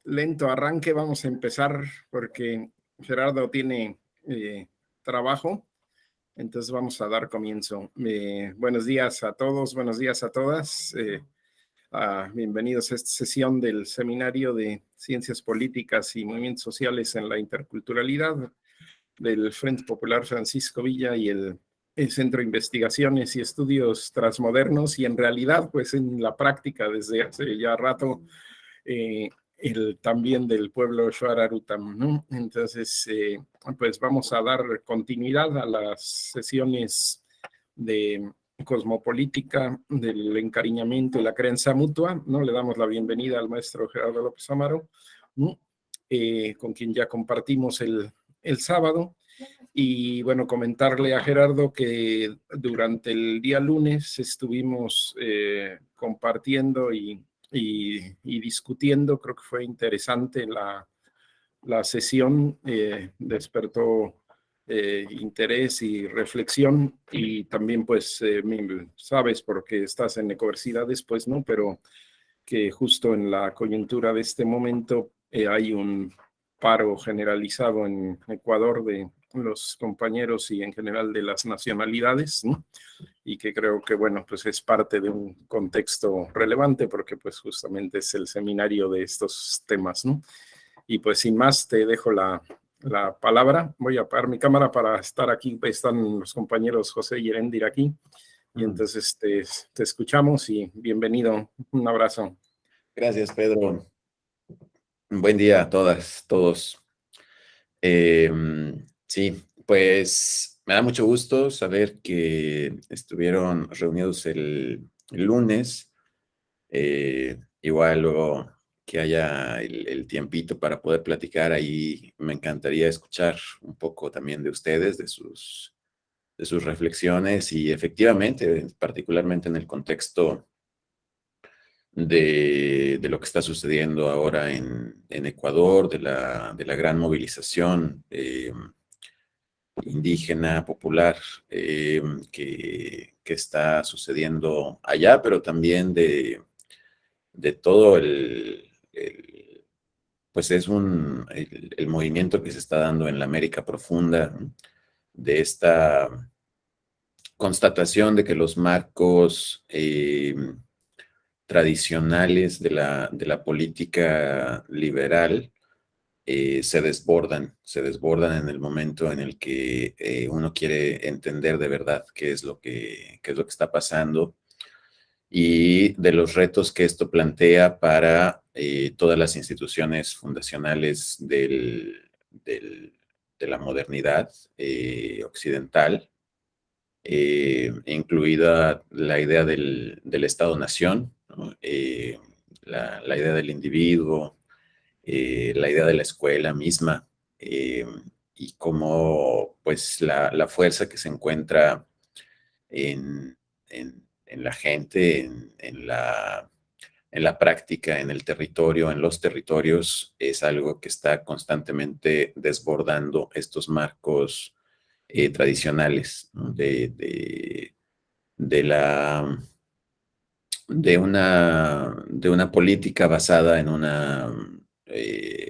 Lento arranque, vamos a empezar porque Gerardo tiene trabajo, entonces vamos a dar comienzo. Buenos días a todos, buenos días a todas. Bienvenidos a esta sesión del Seminario de Ciencias Políticas y Movimientos Sociales en la Interculturalidad del Frente Popular Francisco Villa y el Centro de Investigaciones y Estudios Transmodernos, y en realidad, pues en la práctica desde hace ya rato, también del pueblo Xuararutam, ¿no? Entonces, pues vamos a dar continuidad a las sesiones de cosmopolítica, del encariñamiento y la creencia mutua, ¿no? Le damos la bienvenida al maestro Gerardo López Amaro, ¿no? Con quien ya compartimos el sábado. Y bueno, comentarle a Gerardo que durante el día lunes estuvimos compartiendo y discutiendo. Creo que fue interesante la sesión, despertó interés y reflexión, y también pues sabes, porque estás en Ecoversidades, pues no, pero que justo en la coyuntura de este momento hay un paro generalizado en Ecuador de los compañeros y en general de las nacionalidades, ¿no? Y que creo que, bueno, pues es parte de un contexto relevante porque pues justamente es el seminario de estos temas, ¿no? Y pues sin más te dejo la palabra. Voy a apagar mi cámara para estar aquí. Están los compañeros José y Erendir aquí. Y entonces te escuchamos y bienvenido. Un abrazo. Gracias, Pedro. Buen día a todas, todos. Sí, pues me da mucho gusto saber que estuvieron reunidos el lunes. Igual luego que haya el tiempito para poder platicar, ahí me encantaría escuchar un poco también de ustedes, de sus reflexiones, y efectivamente, particularmente en el contexto de lo que está sucediendo ahora en Ecuador, de la gran movilización indígena, popular, que está sucediendo allá, pero también de todo pues es el movimiento que se está dando en la América profunda, ¿no? De esta constatación de que los marcos tradicionales de la política liberal se desbordan en el momento en el que uno quiere entender de verdad qué es lo que está pasando, y de los retos que esto plantea para todas las instituciones fundacionales de la modernidad occidental, incluida la idea del Estado-nación, ¿no? La idea del individuo, la idea de la escuela misma, y cómo pues la fuerza que se encuentra en la gente, en la práctica, en el territorio, en los territorios, es algo que está constantemente desbordando estos marcos tradicionales, ¿no? de una política basada en una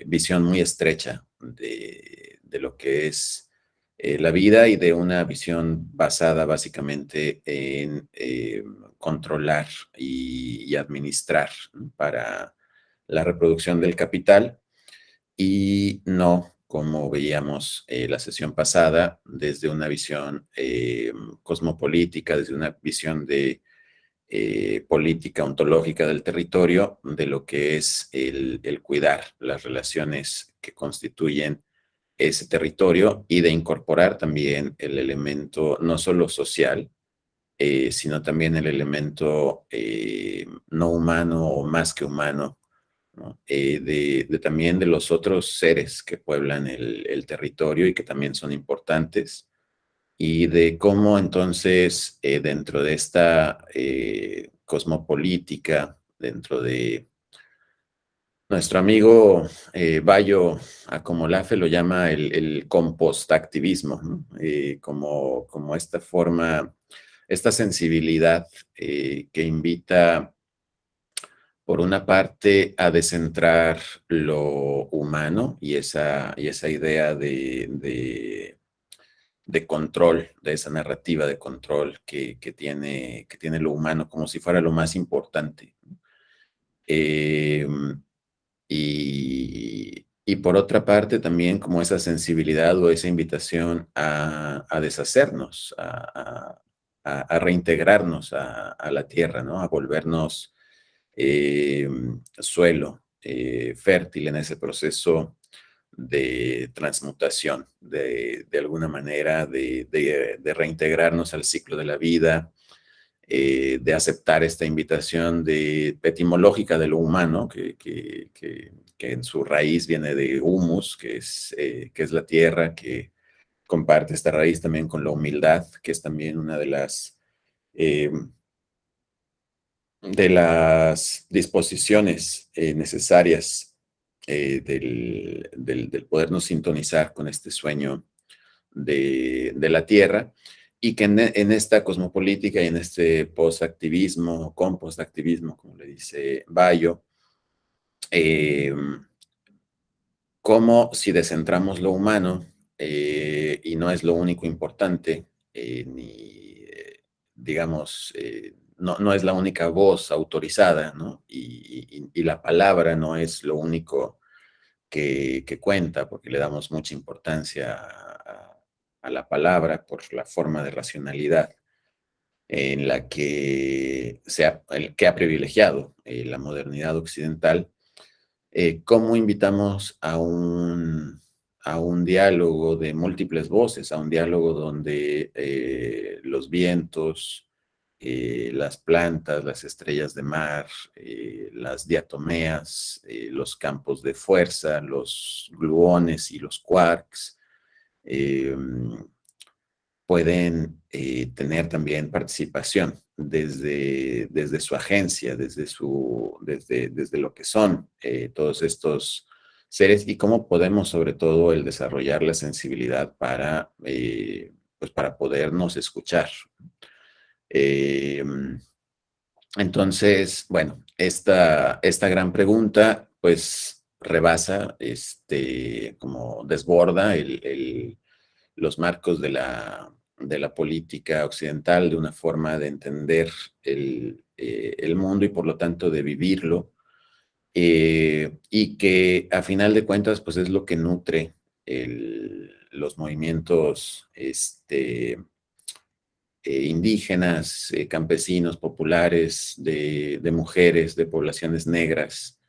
visión muy estrecha de lo que es la vida, y de una visión basada básicamente en controlar y administrar, ¿no? Para la reproducción del capital, y no, como veíamos la sesión pasada, desde una visión cosmopolítica, desde una visión de política ontológica del territorio, de lo que es el cuidar las relaciones que constituyen ese territorio, y de incorporar también el elemento no solo social, sino también el elemento no humano o más que humano, ¿no? También de los otros seres que pueblan el territorio y que también son importantes, y de cómo entonces dentro de esta cosmopolítica, dentro de nuestro amigo Bayo Acomolafe lo llama el compostactivismo, ¿no? Como esta forma, esta sensibilidad que invita por una parte, a descentrar lo humano y esa idea de control, de esa narrativa de control que tiene lo humano como si fuera lo más importante. Eh, y por otra parte, también como esa sensibilidad o esa invitación a deshacernos, a reintegrarnos a la tierra, ¿no? A volvernos suelo fértil en ese proceso de transmutación, de alguna manera de reintegrarnos al ciclo de la vida, de aceptar esta invitación etimológica de lo humano, que en su raíz viene de humus, que es la tierra, que comparte esta raíz también con la humildad, que es también una eh, de las disposiciones necesarias del podernos sintonizar con este sueño de la Tierra, y que en esta cosmopolítica y en este postactivismo, con postactivismo, como le dice Bayo, eh, como si descentramos lo humano y no es lo único importante, ni, digamos, no es la única voz autorizada, ¿no? Y la palabra no es lo único que cuenta, porque le damos mucha importancia a la palabra por la forma de racionalidad en la que ha privilegiado la modernidad occidental. ¿Cómo invitamos a un diálogo de múltiples voces, a un diálogo donde los vientos, las plantas, las estrellas de mar, las diatomeas, los campos de fuerza, los gluones y los quarks, eh, pueden tener también participación desde su agencia, desde lo que son todos estos seres, y cómo podemos sobre todo el desarrollar la sensibilidad pues para podernos escuchar. Eh, entonces, bueno, esta gran pregunta pues rebasa, como desborda los marcos de la política occidental, de una forma de entender el mundo y por lo tanto de vivirlo, y que a final de cuentas pues es lo que nutre los movimientos indígenas, campesinos, populares, de mujeres, de poblaciones negras,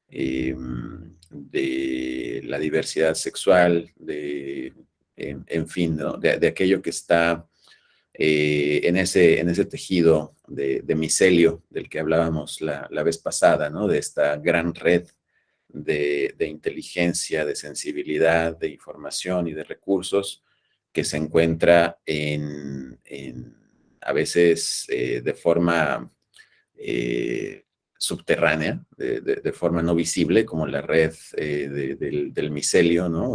de la diversidad sexual, en fin, ¿no? De aquello que está en ese tejido de micelio del que hablábamos la vez pasada, ¿no? De esta gran red de inteligencia, de sensibilidad, de información y de recursos que se encuentra a veces de forma subterránea, de forma no visible, como la red del micelio, ¿no?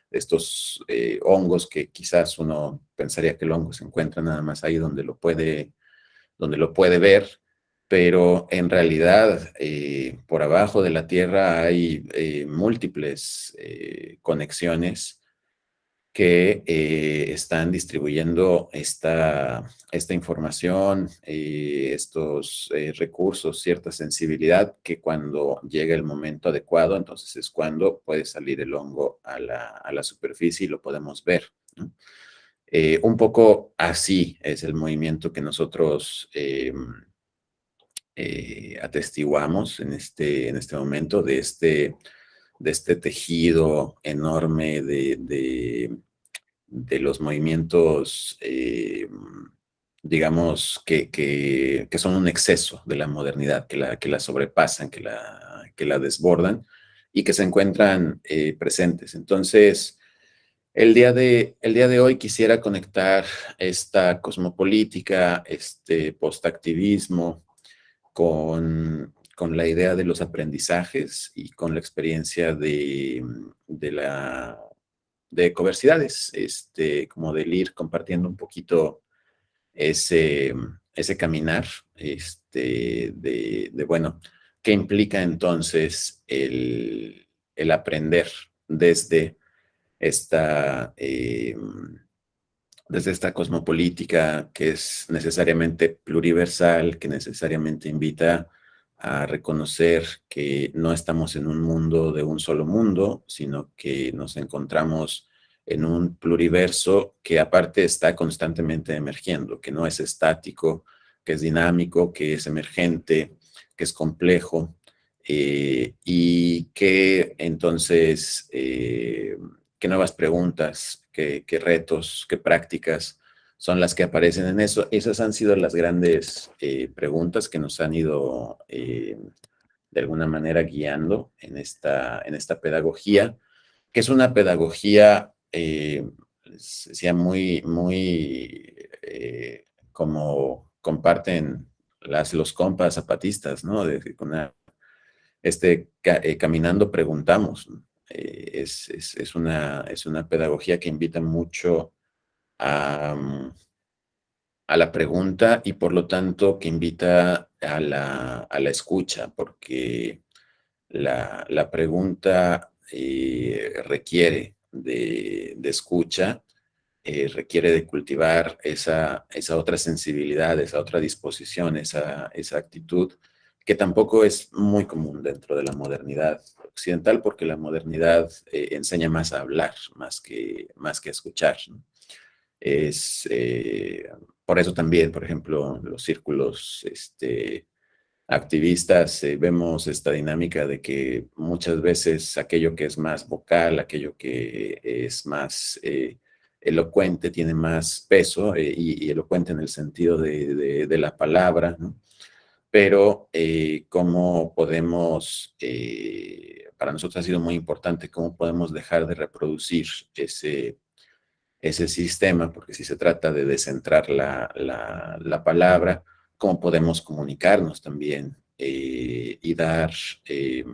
Estos hongos que quizás uno pensaría que el hongo se encuentra nada más ahí donde lo puede ver, pero en realidad por abajo de la Tierra hay múltiples conexiones que están distribuyendo esta información, estos recursos, cierta sensibilidad, que cuando llega el momento adecuado, entonces es cuando puede salir el hongo a la superficie y lo podemos ver, ¿no? Un poco así es el movimiento que nosotros atestiguamos en este momento de este tejido enorme de los movimientos, digamos, que son un exceso de la modernidad, que la sobrepasan, que la desbordan y que se encuentran presentes. Entonces, el día de hoy quisiera conectar esta cosmopolítica, este postactivismo, con la idea de los aprendizajes y con la experiencia de Ecoversidades, como del ir compartiendo un poquito ese caminar, bueno, ¿Qué implica entonces el aprender desde esta, desde esta cosmopolítica que es necesariamente pluriversal, que necesariamente invita a reconocer que no estamos en un mundo de un solo mundo, sino que nos encontramos en un pluriverso que aparte está constantemente emergiendo, que no es estático, que es dinámico, que es emergente, que es complejo, y que entonces qué nuevas preguntas, qué retos, qué prácticas son las que aparecen en eso. Esas han sido las grandes preguntas que nos han ido de alguna manera guiando en esta pedagogía, que es una pedagogía, decía, muy como comparten los compas zapatistas, ¿no? De una caminando preguntamos, ¿no? Es una pedagogía que invita mucho a, a la pregunta y por lo tanto que invita a la escucha, porque la pregunta requiere de escucha, requiere de cultivar esa otra sensibilidad, esa otra disposición, esa actitud, que tampoco es muy común dentro de la modernidad occidental, porque la modernidad enseña más a hablar, más que a escuchar, ¿no? Es, por eso también, por ejemplo, los círculos activistas vemos esta dinámica de que muchas veces aquello que es más vocal, aquello que es más elocuente, tiene más peso, y elocuente en el sentido de la palabra, ¿no? Pero cómo podemos, para nosotros ha sido muy importante, cómo podemos dejar de reproducir ese sistema, porque si se trata de descentrar la palabra, cómo podemos comunicarnos también y eh,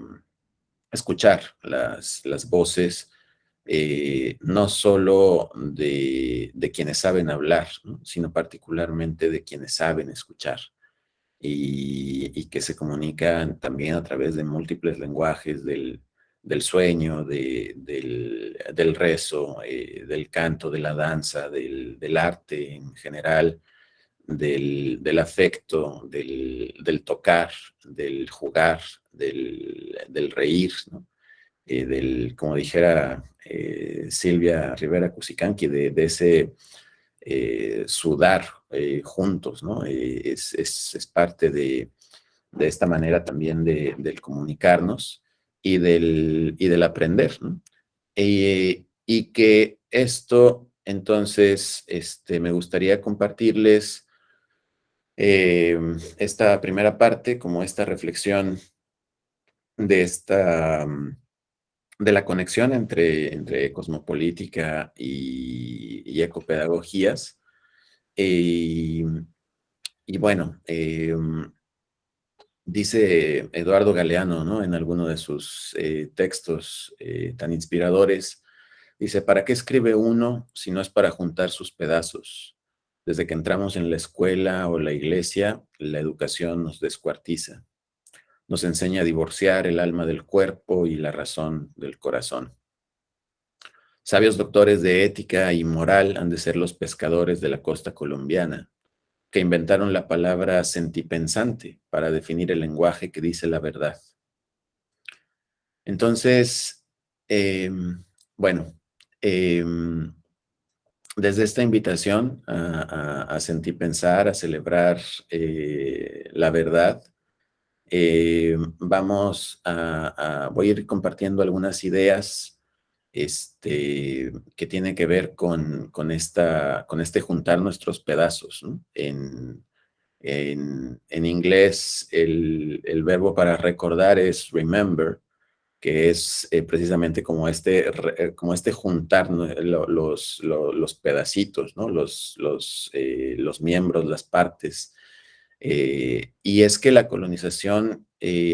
escuchar las voces, no solo de quienes saben hablar, ¿no? Sino particularmente de quienes saben escuchar y que se comunican también a través de múltiples lenguajes del sueño, del rezo, del canto, de la danza, del arte en general, del afecto, del tocar, del jugar, del reír, ¿no? Como dijera Silvia Rivera Cusicanqui, de ese sudar juntos, ¿no? Es parte de esta manera también del comunicarnos y del aprender, ¿no? Y que esto, entonces, me gustaría compartirles esta primera parte, como esta reflexión de de la conexión entre cosmopolítica y ecopedagogías. Y, y bueno, dice Eduardo Galeano, ¿no? En alguno de sus textos tan inspiradores, dice, ¿para qué escribe uno si no es para juntar sus pedazos? Desde que entramos en la escuela o la iglesia, la educación nos descuartiza. Nos enseña a divorciar el alma del cuerpo y la razón del corazón. Sabios doctores de ética y moral han de ser los pescadores de la costa colombiana, que inventaron la palabra sentipensante para definir el lenguaje que dice la verdad. Entonces, bueno, desde esta invitación a sentipensar, a celebrar la verdad, voy a ir compartiendo algunas ideas que tienen que ver con este juntar nuestros pedazos, ¿no? En inglés, el verbo para recordar es remember, que es precisamente como este juntar, ¿no? Los pedacitos, ¿no? Los miembros, las partes. Y es que la colonización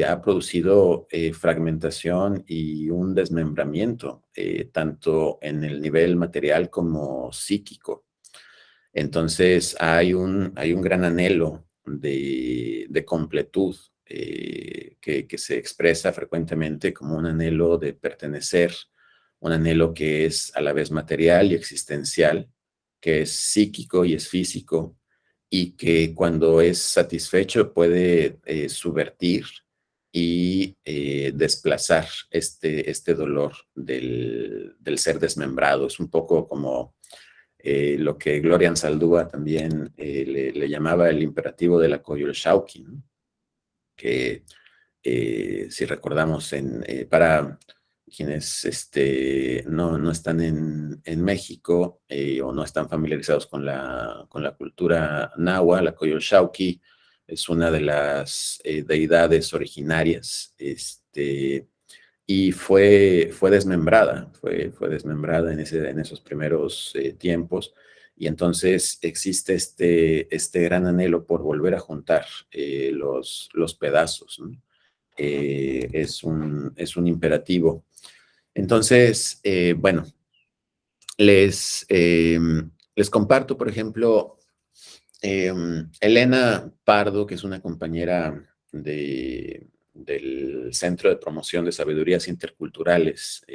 ha producido fragmentación y un desmembramiento, tanto en el nivel material como psíquico. Entonces hay un gran anhelo de completud que se expresa frecuentemente como un anhelo de pertenecer, un anhelo que es a la vez material y existencial, que es psíquico y es físico, y que cuando es satisfecho puede subvertir y desplazar este dolor del ser desmembrado. Es un poco como lo que Gloria Anzaldúa también le llamaba el imperativo de la Coyolxauhqui, ¿no? Que si recordamos, para quienes no están en México o no están familiarizados con la cultura náhuatl, la Coyolxauhqui es una de las deidades originarias, y fue desmembrada, fue desmembrada en esos primeros tiempos, y entonces existe este gran anhelo por volver a juntar los pedazos, ¿no? Es un imperativo. Entonces, bueno, les comparto, por ejemplo, Elena Pardo, que es una compañera del Centro de Promoción de Sabidurías Interculturales,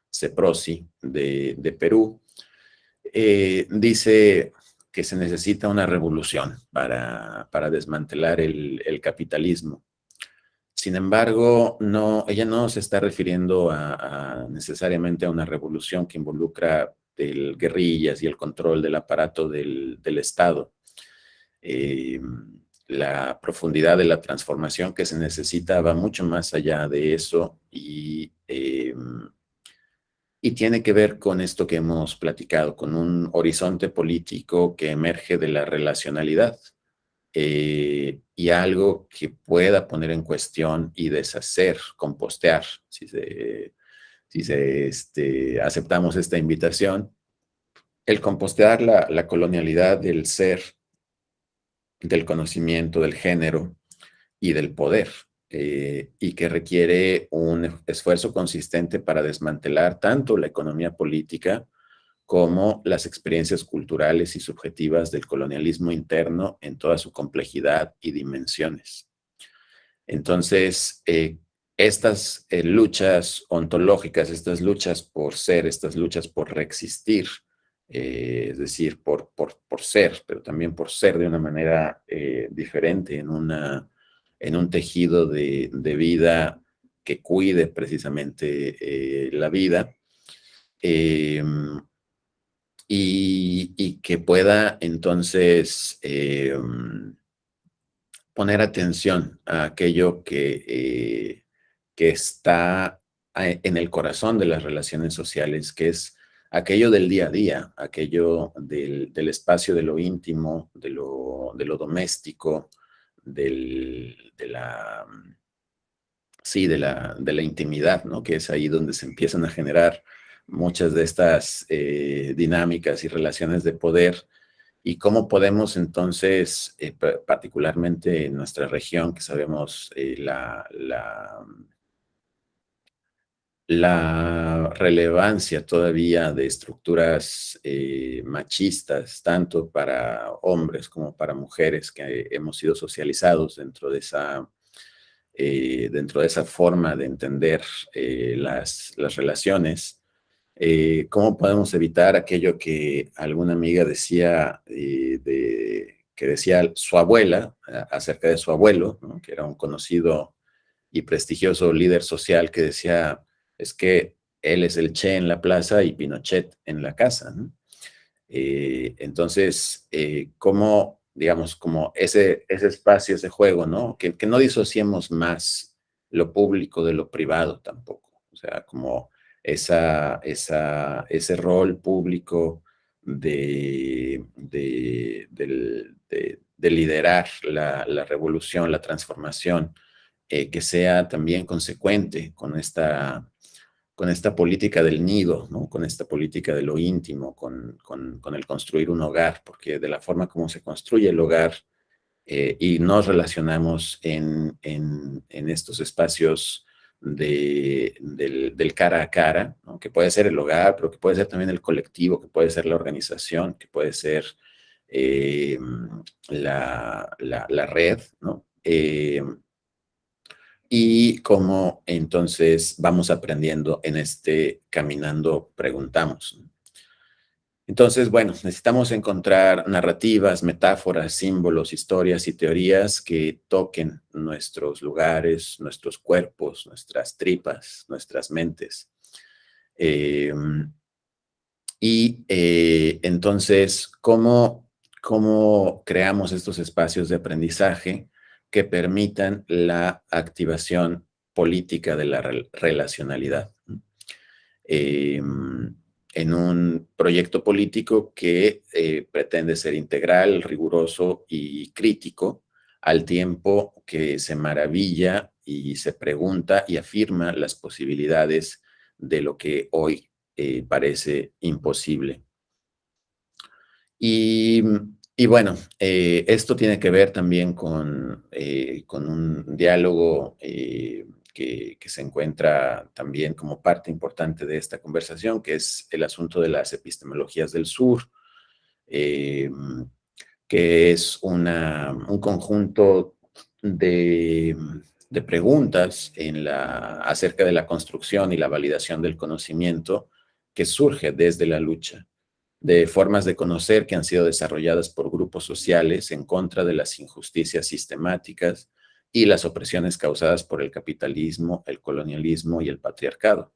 CEPROSI, de Perú, dice que se necesita una revolución para desmantelar el capitalismo. Sin embargo, ella no se está refiriendo necesariamente a una revolución que involucra guerrillas y el control del aparato del Estado. Eh, la profundidad de la transformación que se necesita va mucho más allá de eso y tiene que ver con esto que hemos platicado, con un horizonte político que emerge de la relacionalidad. Y algo que pueda poner en cuestión y deshacer, compostear, si aceptamos esta invitación, el compostear la colonialidad del ser, del conocimiento, del género y del poder, y que requiere un esfuerzo consistente para desmantelar tanto la economía política como las experiencias culturales y subjetivas del colonialismo interno en toda su complejidad y dimensiones. Entonces, estas luchas ontológicas, estas luchas por ser, estas luchas por reexistir, es decir, por ser, pero también por ser de una manera diferente en un tejido de vida que cuide precisamente la vida, y que pueda entonces poner atención a aquello que está en el corazón de las relaciones sociales, que es aquello del día a día, aquello del espacio de lo íntimo, de lo doméstico, de la intimidad, ¿no? Que es ahí donde se empiezan a generar muchas de estas dinámicas y relaciones de poder, y cómo podemos entonces, particularmente en nuestra región, que sabemos la relevancia todavía de estructuras machistas, tanto para hombres como para mujeres, que hemos sido socializados dentro de esa forma de entender las relaciones. ¿Cómo podemos evitar aquello que alguna amiga decía, que decía su abuela acerca de su abuelo, ¿no? Que era un conocido y prestigioso líder social, que decía, es que él es el Che en la plaza y Pinochet en la casa, ¿no? Entonces, ¿cómo, digamos, como ese espacio, ese juego, ¿no? Que no disociemos más lo público de lo privado tampoco. O sea, como ese rol público de liderar la revolución, la transformación, que sea también consecuente con esta política del nido, ¿no? Con esta política de lo íntimo, con el construir un hogar, porque de la forma como se construye el hogar y nos relacionamos en estos espacios del cara a cara, ¿no? Que puede ser el hogar, pero que puede ser también el colectivo, que puede ser la organización, que puede ser la red, ¿no? y cómo entonces vamos aprendiendo en este Caminando Preguntamos. Entonces, bueno, necesitamos encontrar narrativas, metáforas, símbolos, historias y teorías que toquen nuestros lugares, nuestros cuerpos, nuestras tripas, nuestras mentes. Entonces, ¿cómo creamos estos espacios de aprendizaje que permitan la activación política de la relacionalidad? En un proyecto político que pretende ser integral, riguroso y crítico, al tiempo que se maravilla y se pregunta y afirma las posibilidades de lo que hoy parece imposible. Y bueno, esto tiene que ver también con un diálogo que se encuentra también como parte importante de esta conversación, que es el asunto de las epistemologías del sur, que es un conjunto de preguntas acerca de la construcción y la validación del conocimiento que surge desde la lucha, de formas de conocer que han sido desarrolladas por grupos sociales en contra de las injusticias sistemáticas y las opresiones causadas por el capitalismo, el colonialismo y el patriarcado.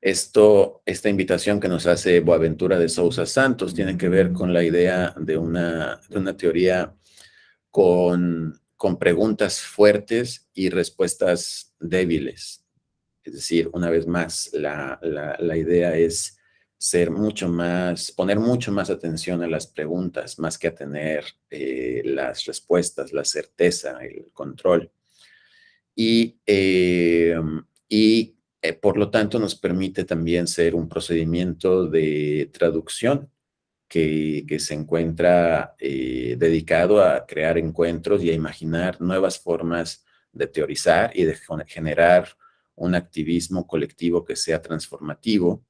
Esta invitación que nos hace Boaventura de Sousa Santos tiene que ver con la idea de una teoría con preguntas fuertes y respuestas débiles. Es decir, una vez más, la idea es poner mucho más atención a las preguntas, más que a tener las respuestas, la certeza, el control. Por lo tanto, nos permite también ser un procedimiento de traducción que se encuentra dedicado a crear encuentros y a imaginar nuevas formas de teorizar y de generar un activismo colectivo que sea transformativo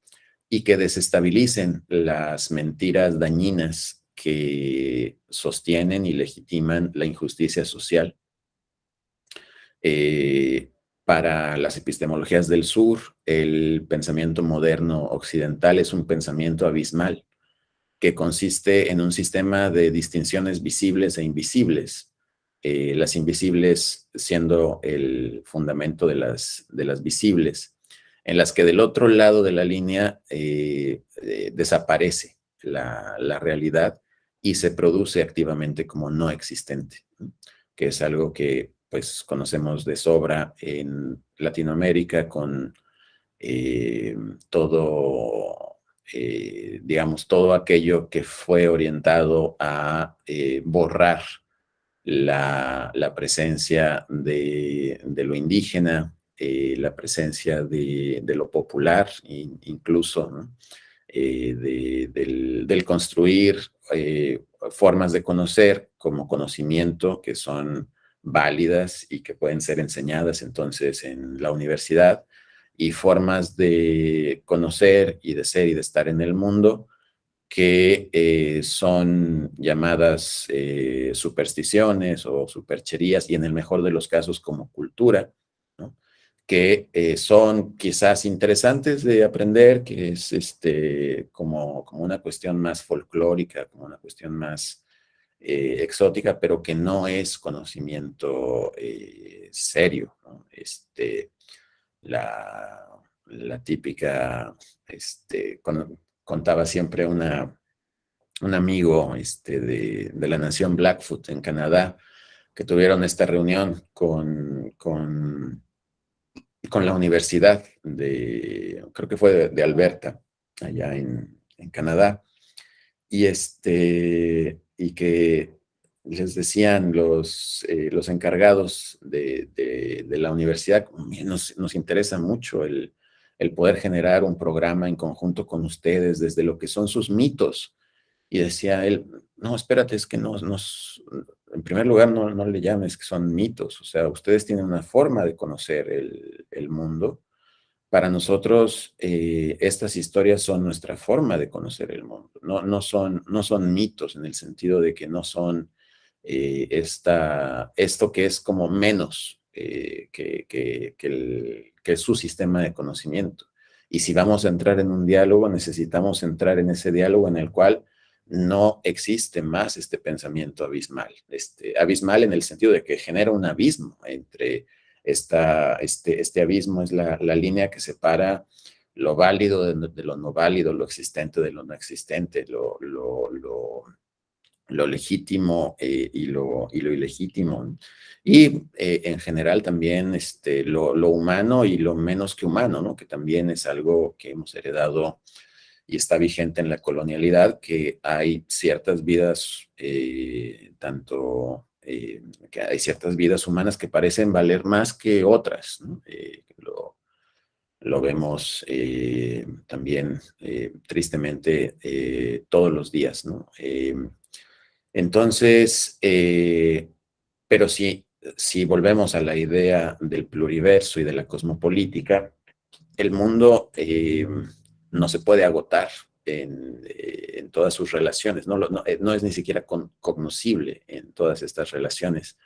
y que desestabilicen las mentiras dañinas que sostienen y legitiman la injusticia social. Para las epistemologías del sur, el pensamiento moderno occidental es un pensamiento abismal que consiste en un sistema de distinciones visibles e invisibles, las invisibles siendo el fundamento de las visibles, en las que del otro lado de la línea desaparece la realidad y se produce activamente como no existente, ¿no? Que es algo que pues conocemos de sobra en Latinoamérica con digamos, todo aquello que fue orientado a borrar la presencia de lo indígena, la presencia de lo popular, incluso, ¿no? Del construir formas de conocer como conocimiento que son válidas y que pueden ser enseñadas entonces en la universidad, y formas de conocer y de ser y de estar en el mundo que son llamadas supersticiones o supercherías, y en el mejor de los casos como cultura, ¿no? Que son quizás interesantes de aprender, que es como una cuestión más folclórica, como una cuestión más exótica, pero que no es conocimiento serio, ¿no? La típica, contaba siempre un amigo de la nación Blackfoot en Canadá, que tuvieron esta reunión con la universidad creo que fue de Alberta, allá en Canadá, y que les decían los encargados de la universidad: nos interesa mucho el poder generar un programa en conjunto con ustedes desde lo que son sus mitos. Y decía él: no, espérate, es que en primer lugar no le llames que son mitos, o sea, ustedes tienen una forma de conocer el mundo. Para nosotros, estas historias son nuestra forma de conocer el mundo. No son mitos en el sentido de que no son esto que es como menos que su sistema de conocimiento. Y si vamos a entrar en un diálogo, necesitamos entrar en ese diálogo en el cual no existe más este pensamiento abismal. Abismal en el sentido de que genera un abismo entre este abismo es la línea que separa lo válido de lo no válido, lo existente de lo no existente, lo legítimo y lo ilegítimo. Y en general también lo humano y lo menos que humano, ¿no? Que también es algo que hemos heredado y está vigente en la colonialidad, que hay ciertas vidas, que hay ciertas vidas humanas que parecen valer más que otras, ¿no? Lo vemos también tristemente todos los días, ¿no? Entonces, pero si volvemos a la idea del pluriverso y de la cosmopolítica, el mundo no se puede agotar en todas sus relaciones, no es ni siquiera cognoscible en todas estas relaciones.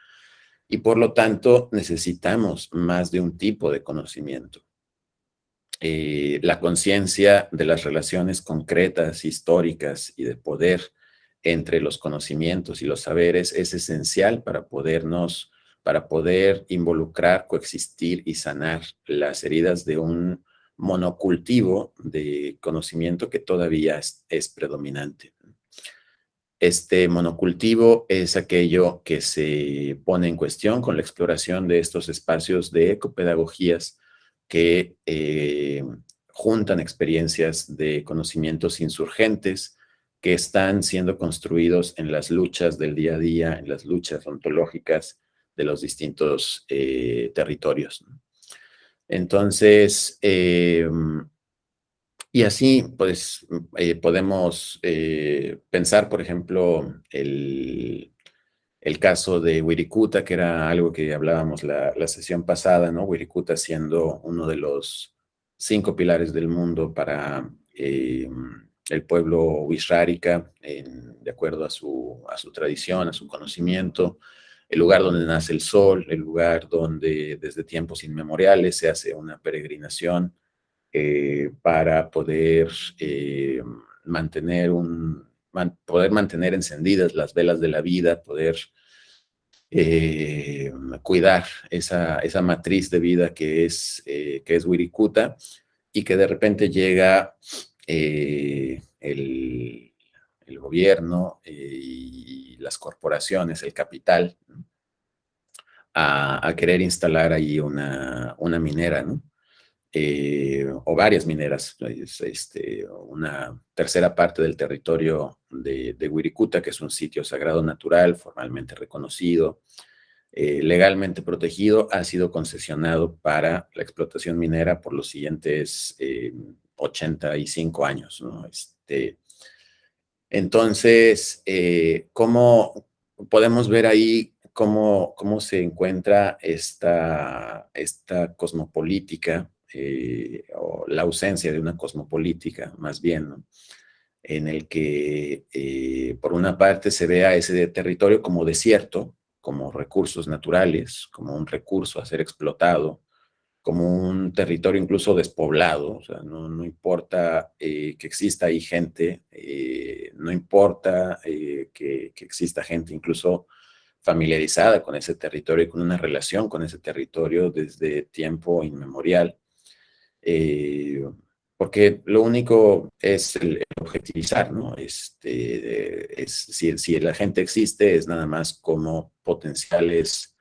Y por lo tanto, necesitamos más de un tipo de conocimiento. La conciencia de las relaciones concretas, históricas y de poder entre los conocimientos y los saberes es esencial para poder involucrar, coexistir y sanar las heridas de un monocultivo de conocimiento que todavía es predominante. Este monocultivo es aquello que se pone en cuestión con la exploración de estos espacios de ecopedagogías que juntan experiencias de conocimientos insurgentes que están siendo construidos en las luchas del día a día, en las luchas ontológicas de los distintos territorios. Entonces, y así, pues, podemos pensar, por ejemplo, el caso de Wirikuta, que era algo que hablábamos la sesión pasada, ¿no? Wirikuta siendo uno de los 5 pilares del mundo para el pueblo wixárika, de acuerdo a su tradición, a su conocimiento, el lugar donde nace el sol, el lugar donde desde tiempos inmemoriales se hace una peregrinación para poder poder mantener encendidas las velas de la vida, poder cuidar esa matriz de vida que es Wirikuta, y que de repente llega el gobierno y las corporaciones, el capital, ¿no? a querer instalar ahí una minera, ¿no? O varias mineras, una tercera parte del territorio de Wirikuta, que es un sitio sagrado natural, formalmente reconocido, legalmente protegido, ha sido concesionado para la explotación minera por los siguientes 85 años, ¿no? Entonces, ¿cómo podemos ver ahí cómo se encuentra esta cosmopolítica, o la ausencia de una cosmopolítica, más bien, ¿no? En el que, por una parte, se vea ese territorio como desierto, como recursos naturales, como un recurso a ser explotado, como un territorio incluso despoblado, o sea, no importa que exista ahí gente, no importa que exista gente incluso familiarizada con ese territorio y con una relación con ese territorio desde tiempo inmemorial, porque lo único es el objetivizar, ¿no? Si la gente existe, es nada más como potenciales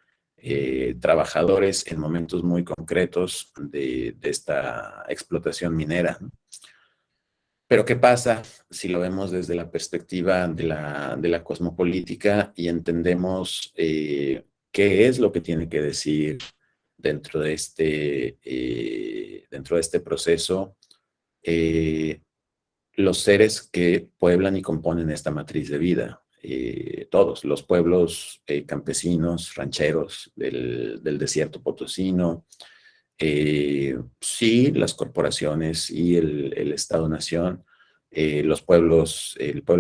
trabajadores en momentos muy concretos de esta explotación minera, ¿no? Pero ¿qué pasa si lo vemos desde la perspectiva de la cosmopolítica y entendemos qué es lo que tiene que decir dentro de este proceso los seres que pueblan y componen esta matriz de vida? Todos los pueblos campesinos, rancheros del desierto potosino, sí, las corporaciones y el Estado-Nación, el pueblo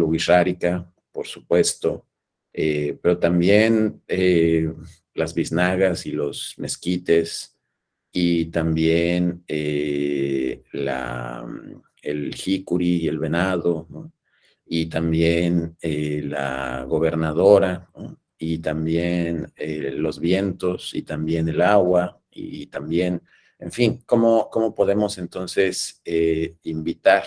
wixárika, por supuesto, pero también las biznagas y los mezquites, y también el jicuri y el venado, ¿no? Y también la gobernadora, ¿no? Y también los vientos, y también el agua, y también, en fin, ¿cómo podemos entonces invitar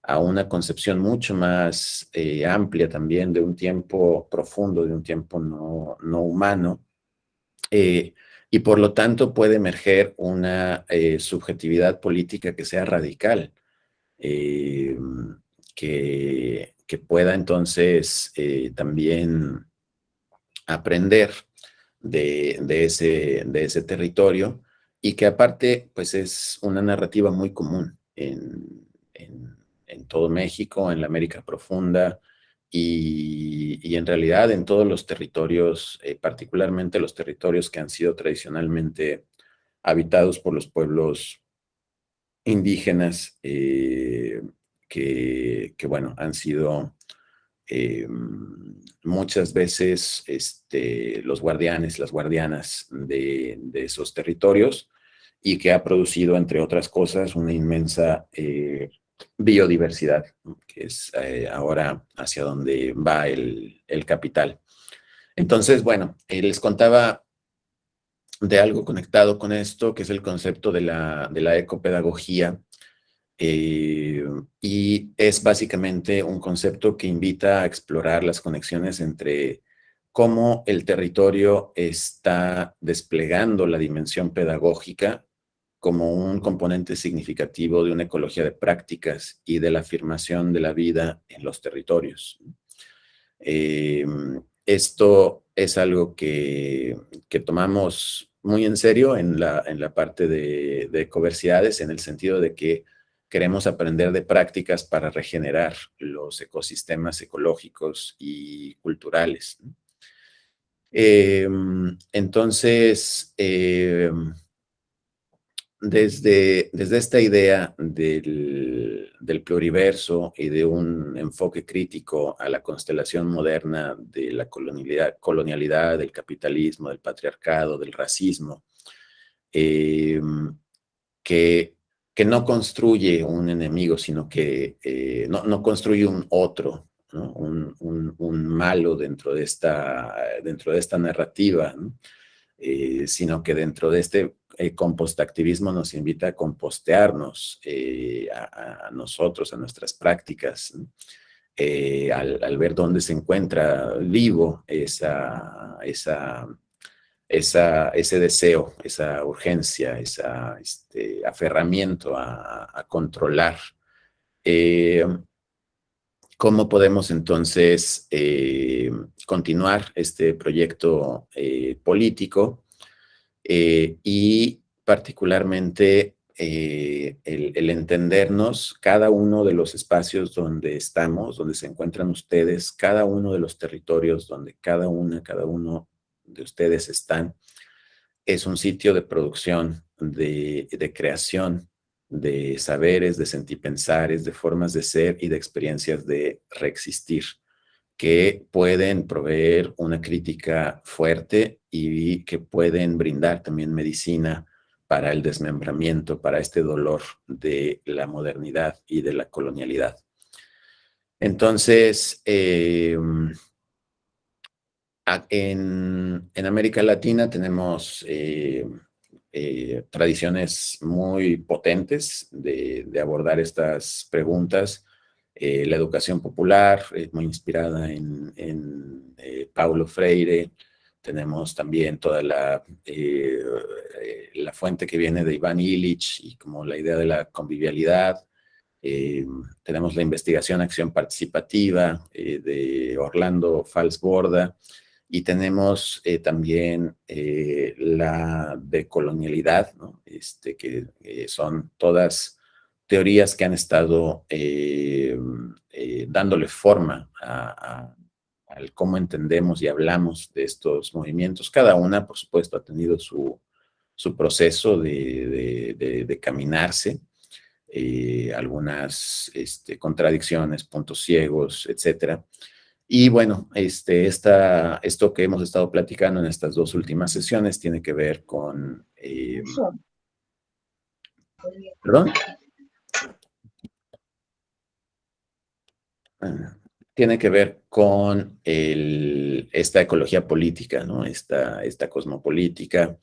a una concepción mucho más amplia también de un tiempo profundo, de un tiempo no humano? Y por lo tanto puede emerger una subjetividad política que sea radical, eh, que pueda entonces también aprender de ese territorio, y que aparte pues es una narrativa muy común en todo México, en la América profunda, y en realidad en todos los territorios, particularmente los territorios que han sido tradicionalmente habitados por los pueblos indígenas, bueno, han sido eh, muchas veces los guardianes, las guardianas de esos territorios, y que ha producido, entre otras cosas, una inmensa biodiversidad, ¿no? Que es ahora hacia donde va el capital. Entonces, bueno, les contaba de algo conectado con esto, que es el concepto de la ecopedagogía, eh, y es básicamente un concepto que invita a explorar las conexiones entre cómo el territorio está desplegando la dimensión pedagógica como un componente significativo de una ecología de prácticas y de la afirmación de la vida en los territorios. Eh, Esto es algo que tomamos muy en serio en la parte de ecoversidades, en el sentido de que queremos aprender de prácticas para regenerar los ecosistemas ecológicos y culturales. Entonces, desde esta idea del pluriverso y de un enfoque crítico a la constelación moderna de la colonialidad, del capitalismo, del patriarcado, del racismo, eh, que, que no construye un enemigo, sino que no construye un otro, ¿no? Un malo dentro de esta narrativa, ¿no? Sino que dentro de este compostactivismo nos invita a compostearnos a nosotros, a nuestras prácticas, ¿no? Al ver dónde se encuentra vivo ese deseo, esa urgencia, ese aferramiento a controlar. Eh, ¿Cómo podemos entonces continuar este proyecto político? Y particularmente el entendernos cada uno de los espacios donde estamos, donde se encuentran ustedes, cada uno de los territorios donde cada uno de ustedes están, es un sitio de producción, de creación, de saberes, de sentipensares, de formas de ser y de experiencias de reexistir, que pueden proveer una crítica fuerte y que pueden brindar también medicina para el desmembramiento, para este dolor de la modernidad y de la colonialidad. Entonces, en América Latina tenemos tradiciones muy potentes de abordar estas preguntas. La educación popular es muy inspirada en Paulo Freire. Tenemos también toda la fuente que viene de Iván Illich, y como la idea de la convivialidad. Tenemos la investigación acción participativa de Orlando Falsborda, y tenemos también la decolonialidad, ¿no? Que son todas teorías que han estado dándole forma al cómo entendemos y hablamos de estos movimientos. Cada una, por supuesto, ha tenido su proceso de caminarse, algunas contradicciones, puntos ciegos, etcétera. Y bueno, esto que hemos estado platicando en estas dos últimas sesiones tiene que ver con, perdón, tiene que ver con esta ecología política, ¿no? Esta cosmopolítica.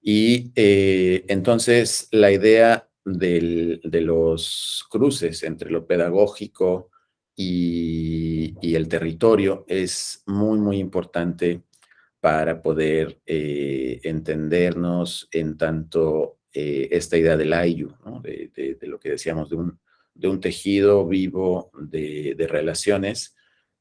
Y entonces la idea de los cruces entre lo pedagógico y el territorio es muy, muy importante para poder entendernos en tanto esta idea del ayu, ¿no? De lo que decíamos, de un tejido vivo de relaciones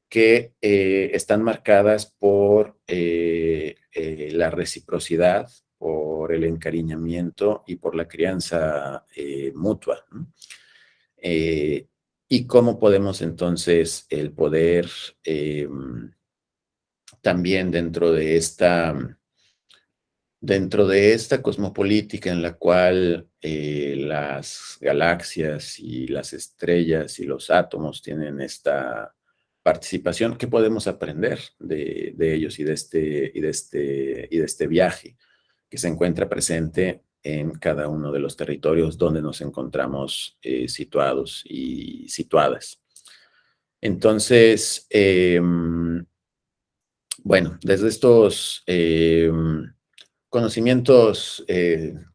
que están marcadas por la reciprocidad, por el encariñamiento y por la crianza mutua, ¿no? Eh, y cómo podemos entonces el poder también dentro de esta cosmopolítica en la cual las galaxias y las estrellas y los átomos tienen esta participación, ¿qué podemos aprender de ellos y de este viaje que se encuentra presente en cada uno de los territorios donde nos encontramos situados y situadas? Entonces, bueno, desde estos conocimientos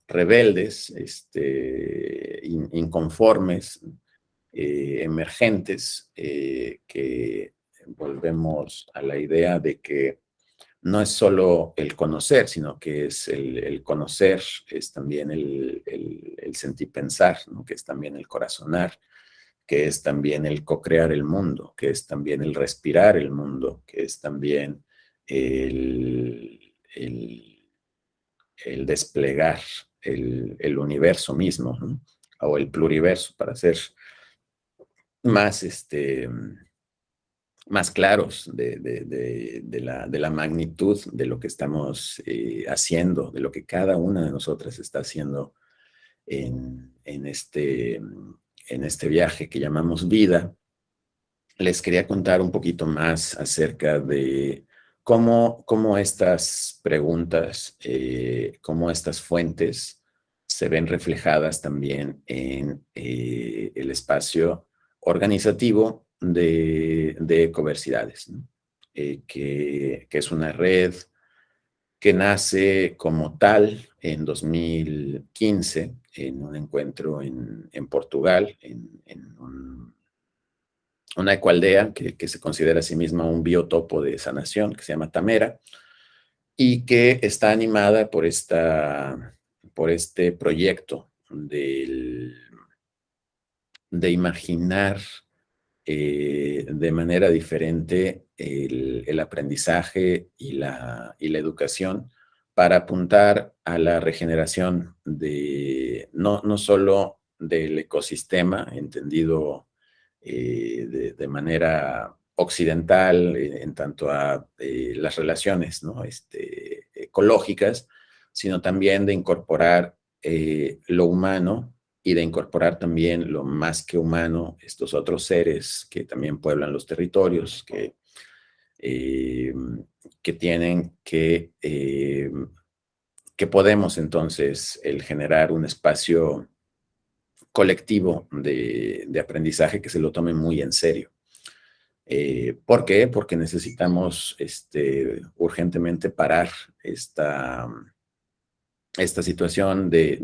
rebeldes, inconformes, emergentes, que volvemos a la idea de que no es solo el conocer, sino que es el conocer, es también el sentir pensar, ¿no? Que es también el corazonar, que es también el co-crear el mundo, que es también el respirar el mundo, que es también el, el, el desplegar el universo mismo, ¿no? O el pluriverso, para ser más, más claros de la magnitud de lo que estamos haciendo, de lo que cada una de nosotras está haciendo en este viaje que llamamos vida. Les quería contar un poquito más acerca de cómo estas preguntas, cómo estas fuentes se ven reflejadas también en el espacio organizativo de Ecoversidades, ¿no? Que es una red que nace como tal en 2015 en un encuentro en Portugal, una ecoaldea que se considera a sí misma un biotopo de sanación, que se llama Tamera, y que está animada por este proyecto de imaginar de manera diferente el aprendizaje y la educación para apuntar a la regeneración no solo del ecosistema, entendido de manera occidental en tanto a las relaciones, ¿no? Ecológicas, sino también de incorporar lo humano y de incorporar también lo más que humano, estos otros seres que también pueblan los territorios, eh, que tienen que podemos entonces el generar un espacio colectivo de aprendizaje que se lo tome muy en serio. ¿Por qué? Porque necesitamos urgentemente parar esta situación de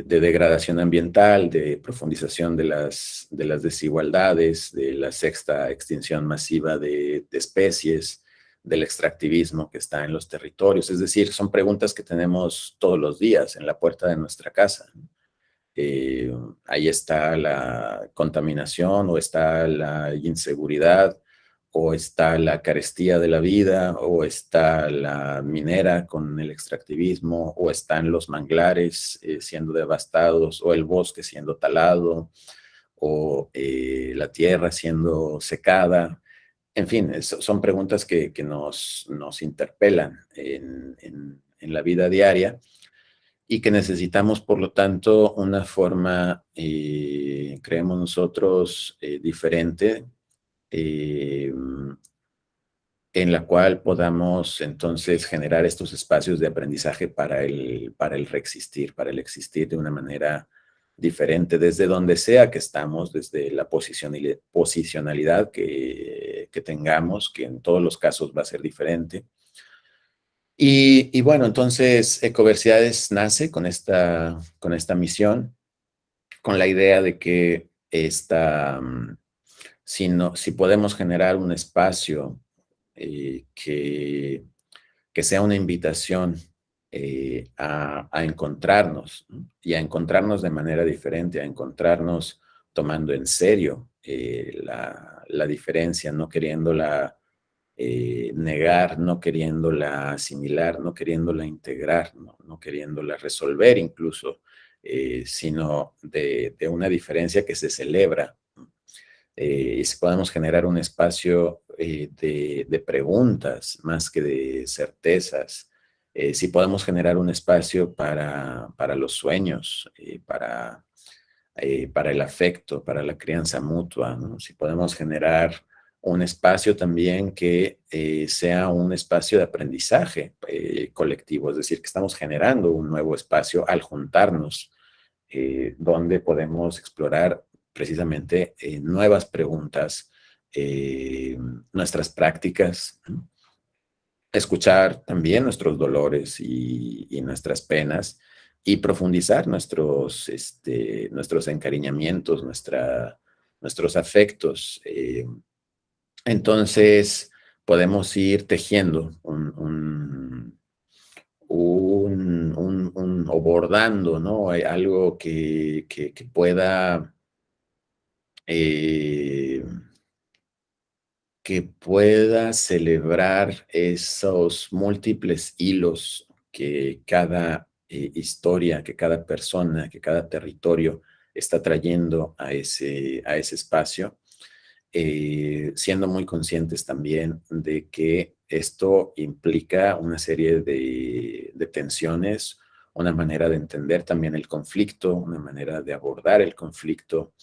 degradación ambiental, de profundización de las desigualdades, de la sexta extinción masiva de especies, del extractivismo que está en los territorios. Es decir, son preguntas que tenemos todos los días en la puerta de nuestra casa. Ahí está la contaminación, o está la inseguridad, o está la carestía de la vida, o está la minera con el extractivismo, o están los manglares siendo devastados, o el bosque siendo talado, o la tierra siendo secada. En fin, son preguntas que nos interpelan en la vida diaria. y que necesitamos, por lo tanto, una forma, creemos nosotros, diferente, eh, en la cual podamos entonces generar estos espacios de aprendizaje para el reexistir, para el existir de una manera diferente, desde donde sea que estamos, desde la posicionalidad que tengamos, que en todos los casos va a ser diferente. Y bueno, entonces Ecoversidades nace con esta misión, con la idea de que si podemos generar un espacio que sea una invitación a encontrarnos, ¿no? Y a encontrarnos de manera diferente, a encontrarnos tomando en serio la diferencia, no queriéndola negar, no queriéndola asimilar, no queriéndola integrar, no queriéndola resolver incluso, sino de una diferencia que se celebra. Y si podemos generar un espacio de preguntas más que de certezas, si podemos generar un espacio para los sueños, para el afecto, para la crianza mutua, ¿no? Si podemos generar un espacio también que sea un espacio de aprendizaje colectivo, es decir, que estamos generando un nuevo espacio al juntarnos, donde podemos explorar precisamente nuevas preguntas, nuestras prácticas, ¿no? Escuchar también nuestros dolores y nuestras penas y profundizar nuestros encariñamientos, nuestros afectos. Entonces, podemos ir tejiendo o bordando, ¿no? Algo que pueda eh, que pueda celebrar esos múltiples hilos que cada historia, que cada persona, que cada territorio está trayendo a ese espacio, siendo muy conscientes también de que esto implica una serie de tensiones, una manera de entender también el conflicto, una manera de abordar el conflicto,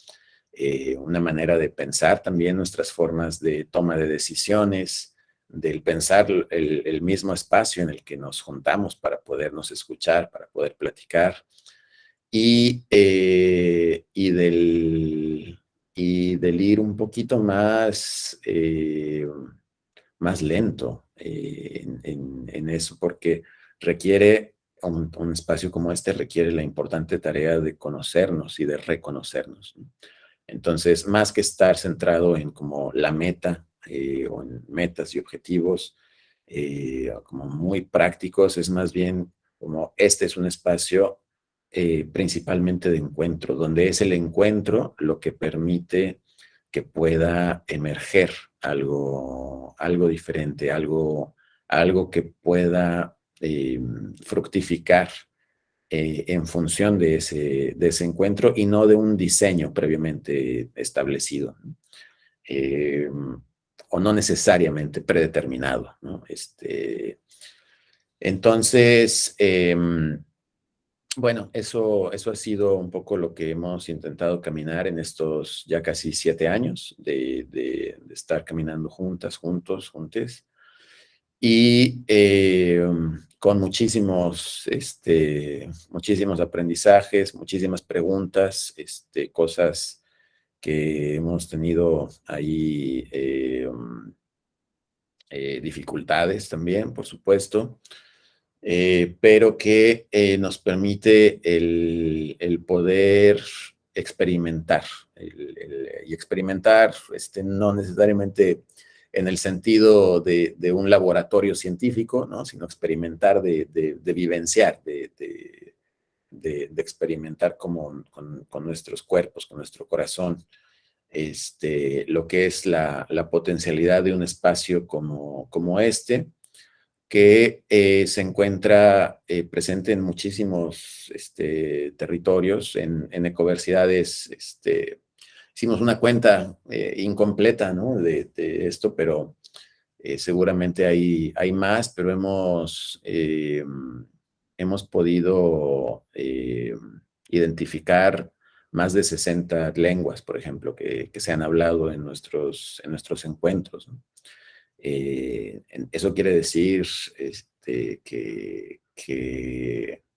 una manera de pensar también nuestras formas de toma de decisiones, del pensar el mismo espacio en el que nos juntamos para podernos escuchar, para poder platicar, y, eh, y, del, y del ir un poquito más lento en eso, porque requiere, un espacio como este requiere la importante tarea de conocernos y de reconocernos, ¿no? Entonces, más que estar centrado en como la meta o en metas y objetivos como muy prácticos, es más bien como este es un espacio principalmente de encuentro, donde es el encuentro lo que permite que pueda emerger algo diferente, algo que pueda fructificar en función de ese encuentro y no de un diseño previamente establecido, ¿no? Eh, o no necesariamente predeterminado, ¿no? Entonces, bueno, eso ha sido un poco lo que hemos intentado caminar en estos ya casi 7 años de estar caminando juntas, juntos, juntes. Y con muchísimos aprendizajes, muchísimas preguntas, cosas que hemos tenido ahí, dificultades también, por supuesto, pero que nos permite el poder experimentar, y experimentar no necesariamente en el sentido de un laboratorio científico, ¿no? Sino experimentar de vivenciar, de experimentar con nuestros cuerpos, con nuestro corazón, lo que es la potencialidad de un espacio como este, que se encuentra presente en muchísimos territorios, en Ecoversidades. Hicimos una cuenta incompleta, ¿no? de esto, pero seguramente hay más, pero hemos podido identificar más de 60 lenguas, por ejemplo, que se han hablado en nuestros encuentros, ¿no? Eso quiere decir que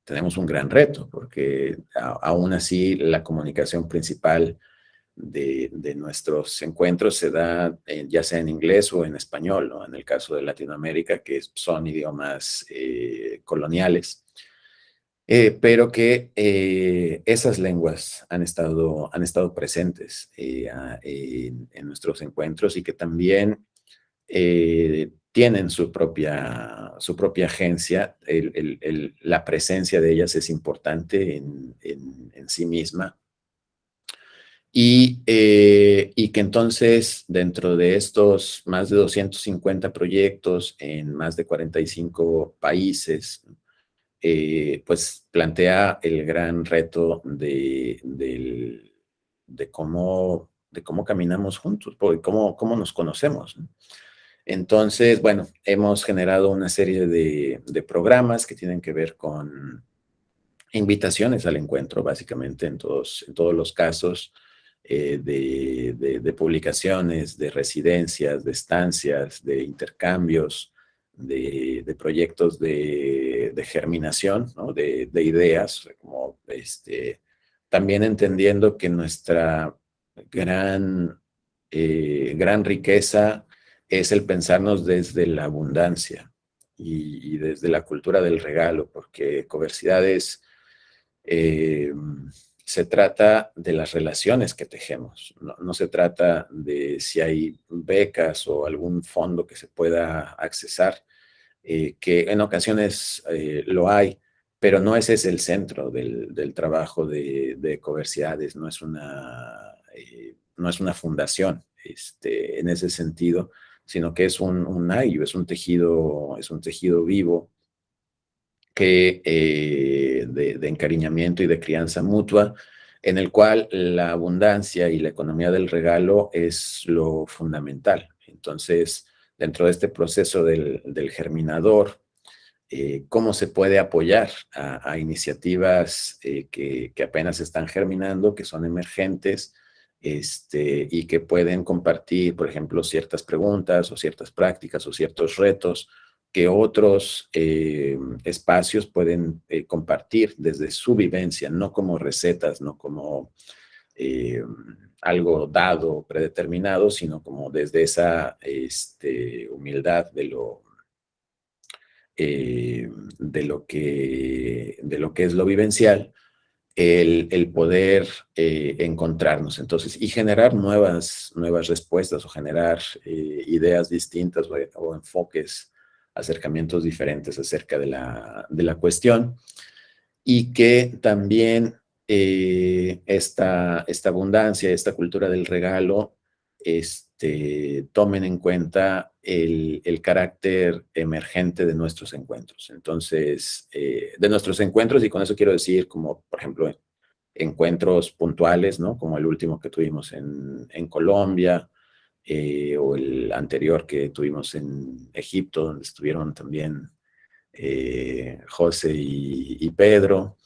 tenemos un gran reto, porque aún así la comunicación principal de nuestros encuentros se da ya sea en inglés o en español, ¿no? En el caso de Latinoamérica, que son idiomas coloniales. Pero que esas lenguas han estado presentes en nuestros encuentros y que también tienen su propia agencia. La presencia de ellas es importante en sí misma. Y que entonces, dentro de estos más de 250 proyectos en más de 45 países, pues plantea el gran reto de cómo caminamos juntos, cómo nos conocemos, ¿no? Entonces, bueno, hemos generado una serie de programas que tienen que ver con invitaciones al encuentro, básicamente, en todos los casos, de publicaciones, de residencias, de estancias, de intercambios, de proyectos de germinación, ¿no? De ideas, como también entendiendo que nuestra gran riqueza es el pensarnos desde la abundancia y desde la cultura del regalo, porque Coversidades se trata de las relaciones que tejemos, no se trata de si hay becas o algún fondo que se pueda accesar, que en ocasiones lo hay, pero no ese es el centro del trabajo de Coversidades, no es una fundación en ese sentido, sino que es un ayo, es un tejido vivo de encariñamiento y de crianza mutua, en el cual la abundancia y la economía del regalo es lo fundamental. Entonces, dentro de este proceso del germinador, cómo se puede apoyar a iniciativas que apenas están germinando, que son emergentes, y que pueden compartir, por ejemplo, ciertas preguntas o ciertas prácticas o ciertos retos que otros espacios pueden compartir desde su vivencia, no como recetas, no como algo dado, predeterminado, sino como desde esa humildad de lo que es lo vivencial, el poder encontrarnos entonces y generar nuevas respuestas o generar ideas distintas o enfoques, acercamientos diferentes acerca de la cuestión, y que también esta abundancia, esta cultura del regalo, tomen en cuenta el carácter emergente de nuestros encuentros. Entonces, de nuestros encuentros, y con eso quiero decir, como por ejemplo, encuentros puntuales, ¿no? Como el último que tuvimos en Colombia, o el anterior que tuvimos en Egipto, donde estuvieron también José y Pedro,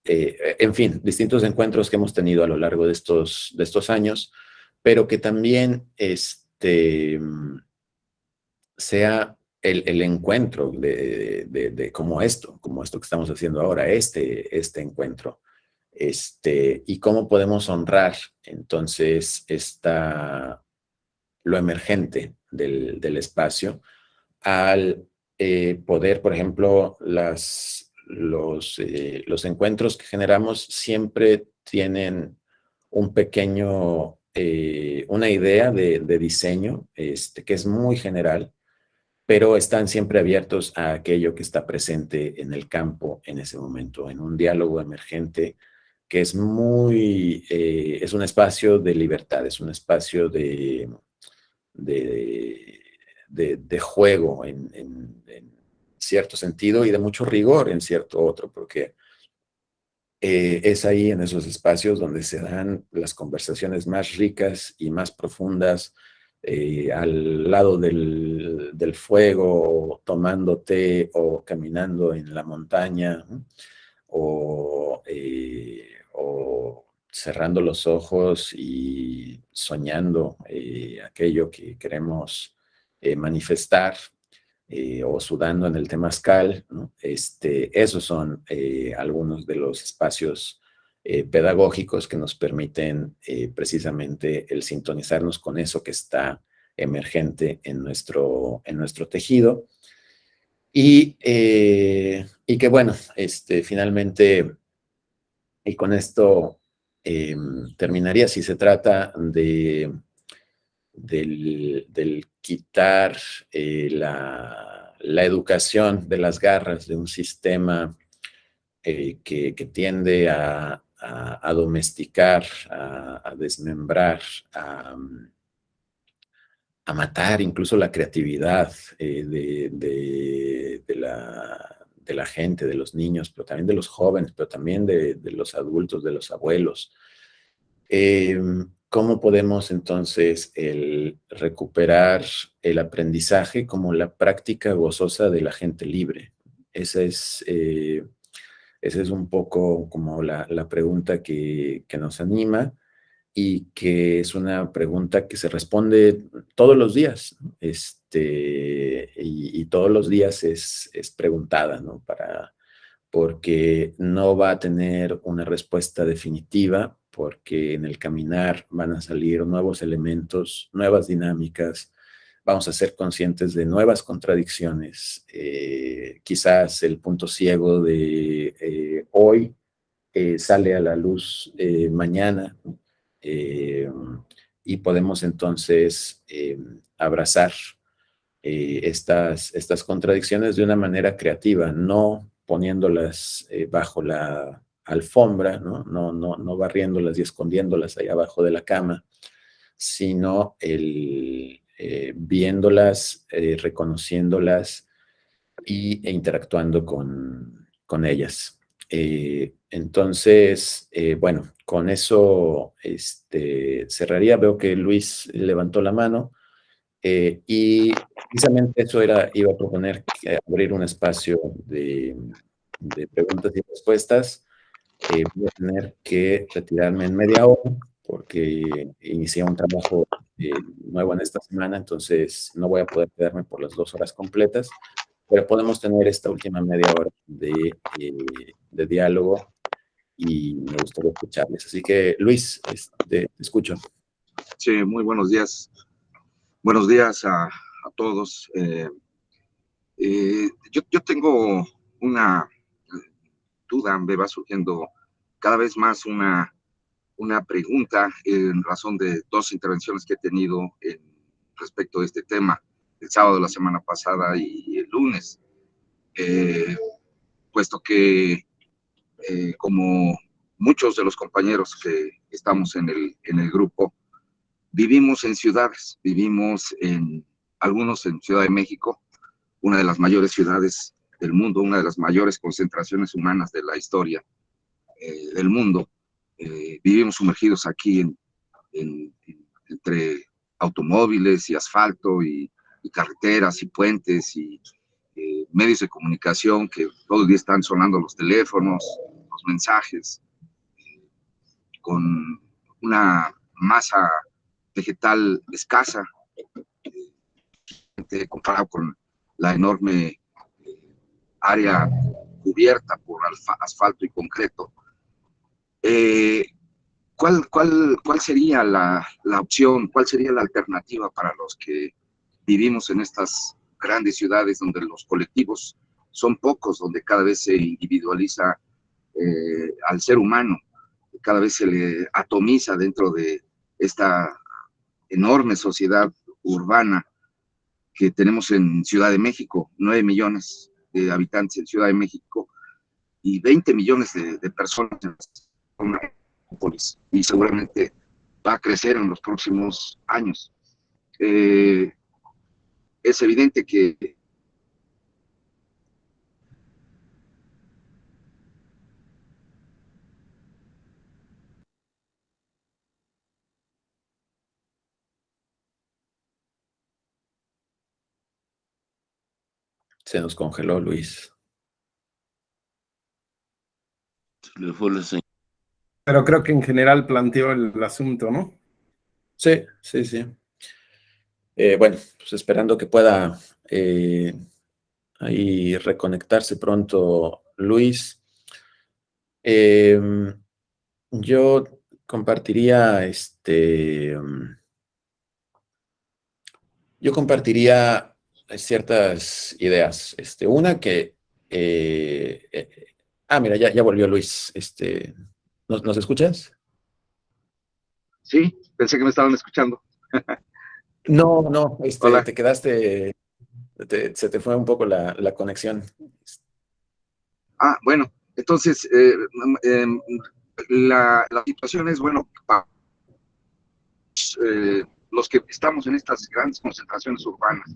en fin, distintos encuentros que hemos tenido a lo largo de estos años, pero que también sea el encuentro de como esto que estamos haciendo ahora, este encuentro, y cómo podemos honrar entonces lo emergente del espacio al poder, por ejemplo, los encuentros que generamos siempre tienen una idea de diseño que es muy general, pero están siempre abiertos a aquello que está presente en el campo en ese momento, en un diálogo emergente que es es un espacio de libertad, es un espacio de, de juego en cierto sentido y de mucho rigor en cierto otro, porque es ahí en esos espacios donde se dan las conversaciones más ricas y más profundas al lado del fuego, tomando té o caminando en la montaña, ¿no? O cerrando los ojos y soñando aquello que queremos manifestar, o sudando en el temazcal, ¿no? Esos son algunos de los espacios pedagógicos que nos permiten precisamente el sintonizarnos con eso que está emergente en nuestro tejido. Y que bueno, finalmente, y con esto terminaría, si se trata del quitar la educación de las garras de un sistema que tiende a domesticar, a desmembrar, a matar incluso la creatividad de la gente, de los niños, pero también de los jóvenes, pero también de los adultos, de los abuelos. ¿Cómo podemos entonces recuperar el aprendizaje como la práctica gozosa de la gente libre? Esa es un poco como la pregunta que nos anima, y que es una pregunta que se responde todos los días, ¿no? Y todos los días es preguntada, ¿no? Porque no va a tener una respuesta definitiva, porque en el caminar van a salir nuevos elementos, nuevas dinámicas, vamos a ser conscientes de nuevas contradicciones. Quizás el punto ciego de hoy sale a la luz mañana, eh, y podemos entonces abrazar estas contradicciones de una manera creativa, no poniéndolas bajo la alfombra, ¿no? No barriéndolas y escondiéndolas ahí abajo de la cama, sino viéndolas, reconociéndolas e interactuando con ellas. Entonces, bueno, con eso cerraría. Veo que Luis levantó la mano, y precisamente eso iba a proponer abrir un espacio de preguntas y respuestas. Voy a tener que retirarme en media hora porque inicié un trabajo nuevo en esta semana, entonces no voy a poder quedarme por las 2 horas completas, pero podemos tener esta última media hora de diálogo y me gustaría escucharles. Así que, Luis, te escucho. Sí, muy buenos días. Buenos días a todos. Yo tengo una duda, me va surgiendo cada vez más una pregunta en razón de 2 intervenciones que he tenido respecto a este tema, el sábado de la semana pasada y el lunes, puesto que como muchos de los compañeros que estamos en el grupo, vivimos en ciudades, algunos en Ciudad de México, una de las mayores ciudades del mundo, una de las mayores concentraciones humanas de la historia del mundo. Vivimos sumergidos aquí entre automóviles y asfalto y carreteras y puentes y medios de comunicación que todo el día están sonando los teléfonos, los mensajes, con una masa vegetal escasa, comparado con la enorme área cubierta por asfalto y concreto. ¿Cuál sería la opción, cuál sería la alternativa para los que vivimos en estas grandes ciudades donde los colectivos son pocos, donde cada vez se individualiza al ser humano, cada vez se le atomiza dentro de esta enorme sociedad urbana que tenemos en Ciudad de México? 9 millones de habitantes en Ciudad de México y 20 millones de personas en una metrópolis, y seguramente va a crecer en los próximos años. Es evidente que Se nos congeló Luis. Pero creo que en general planteó el asunto, ¿no? Sí, sí, sí. Bueno, pues esperando que pueda ahí reconectarse pronto Luis. Yo compartiría ciertas ideas. Una que mira, ya volvió Luis. ¿Nos escuchas? Sí, pensé que me estaban escuchando. No, Hola. te quedaste, se te fue un poco la conexión. Bueno, entonces, la situación es, bueno, los que estamos en estas grandes concentraciones urbanas,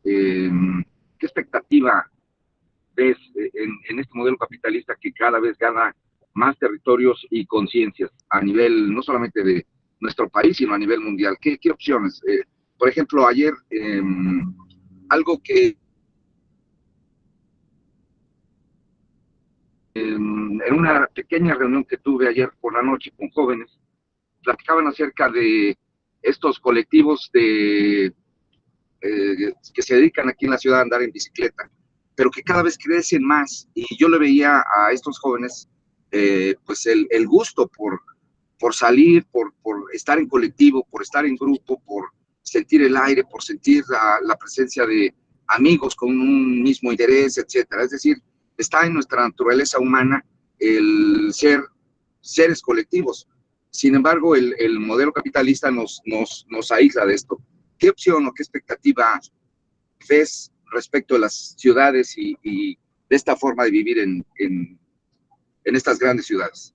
eh, ¿qué expectativa ves en este modelo capitalista que cada vez gana más territorios y conciencias a nivel no solamente de nuestro país, sino a nivel mundial? ¿Qué opciones? Por ejemplo, ayer, algo que en una pequeña reunión que tuve ayer por la noche con jóvenes, platicaban acerca de estos colectivos que se dedican aquí en la ciudad a andar en bicicleta, pero que cada vez crecen más. Y yo le veía a estos jóvenes pues el gusto por salir, por estar en colectivo, por estar en grupo, por sentir el aire, por sentir la presencia de amigos con un mismo interés, etcétera. Es decir, está en nuestra naturaleza humana el ser seres colectivos. Sin embargo, el modelo capitalista nos aísla de esto. ¿Qué opción o qué expectativa ves respecto a las ciudades y de esta forma de vivir en estas grandes ciudades?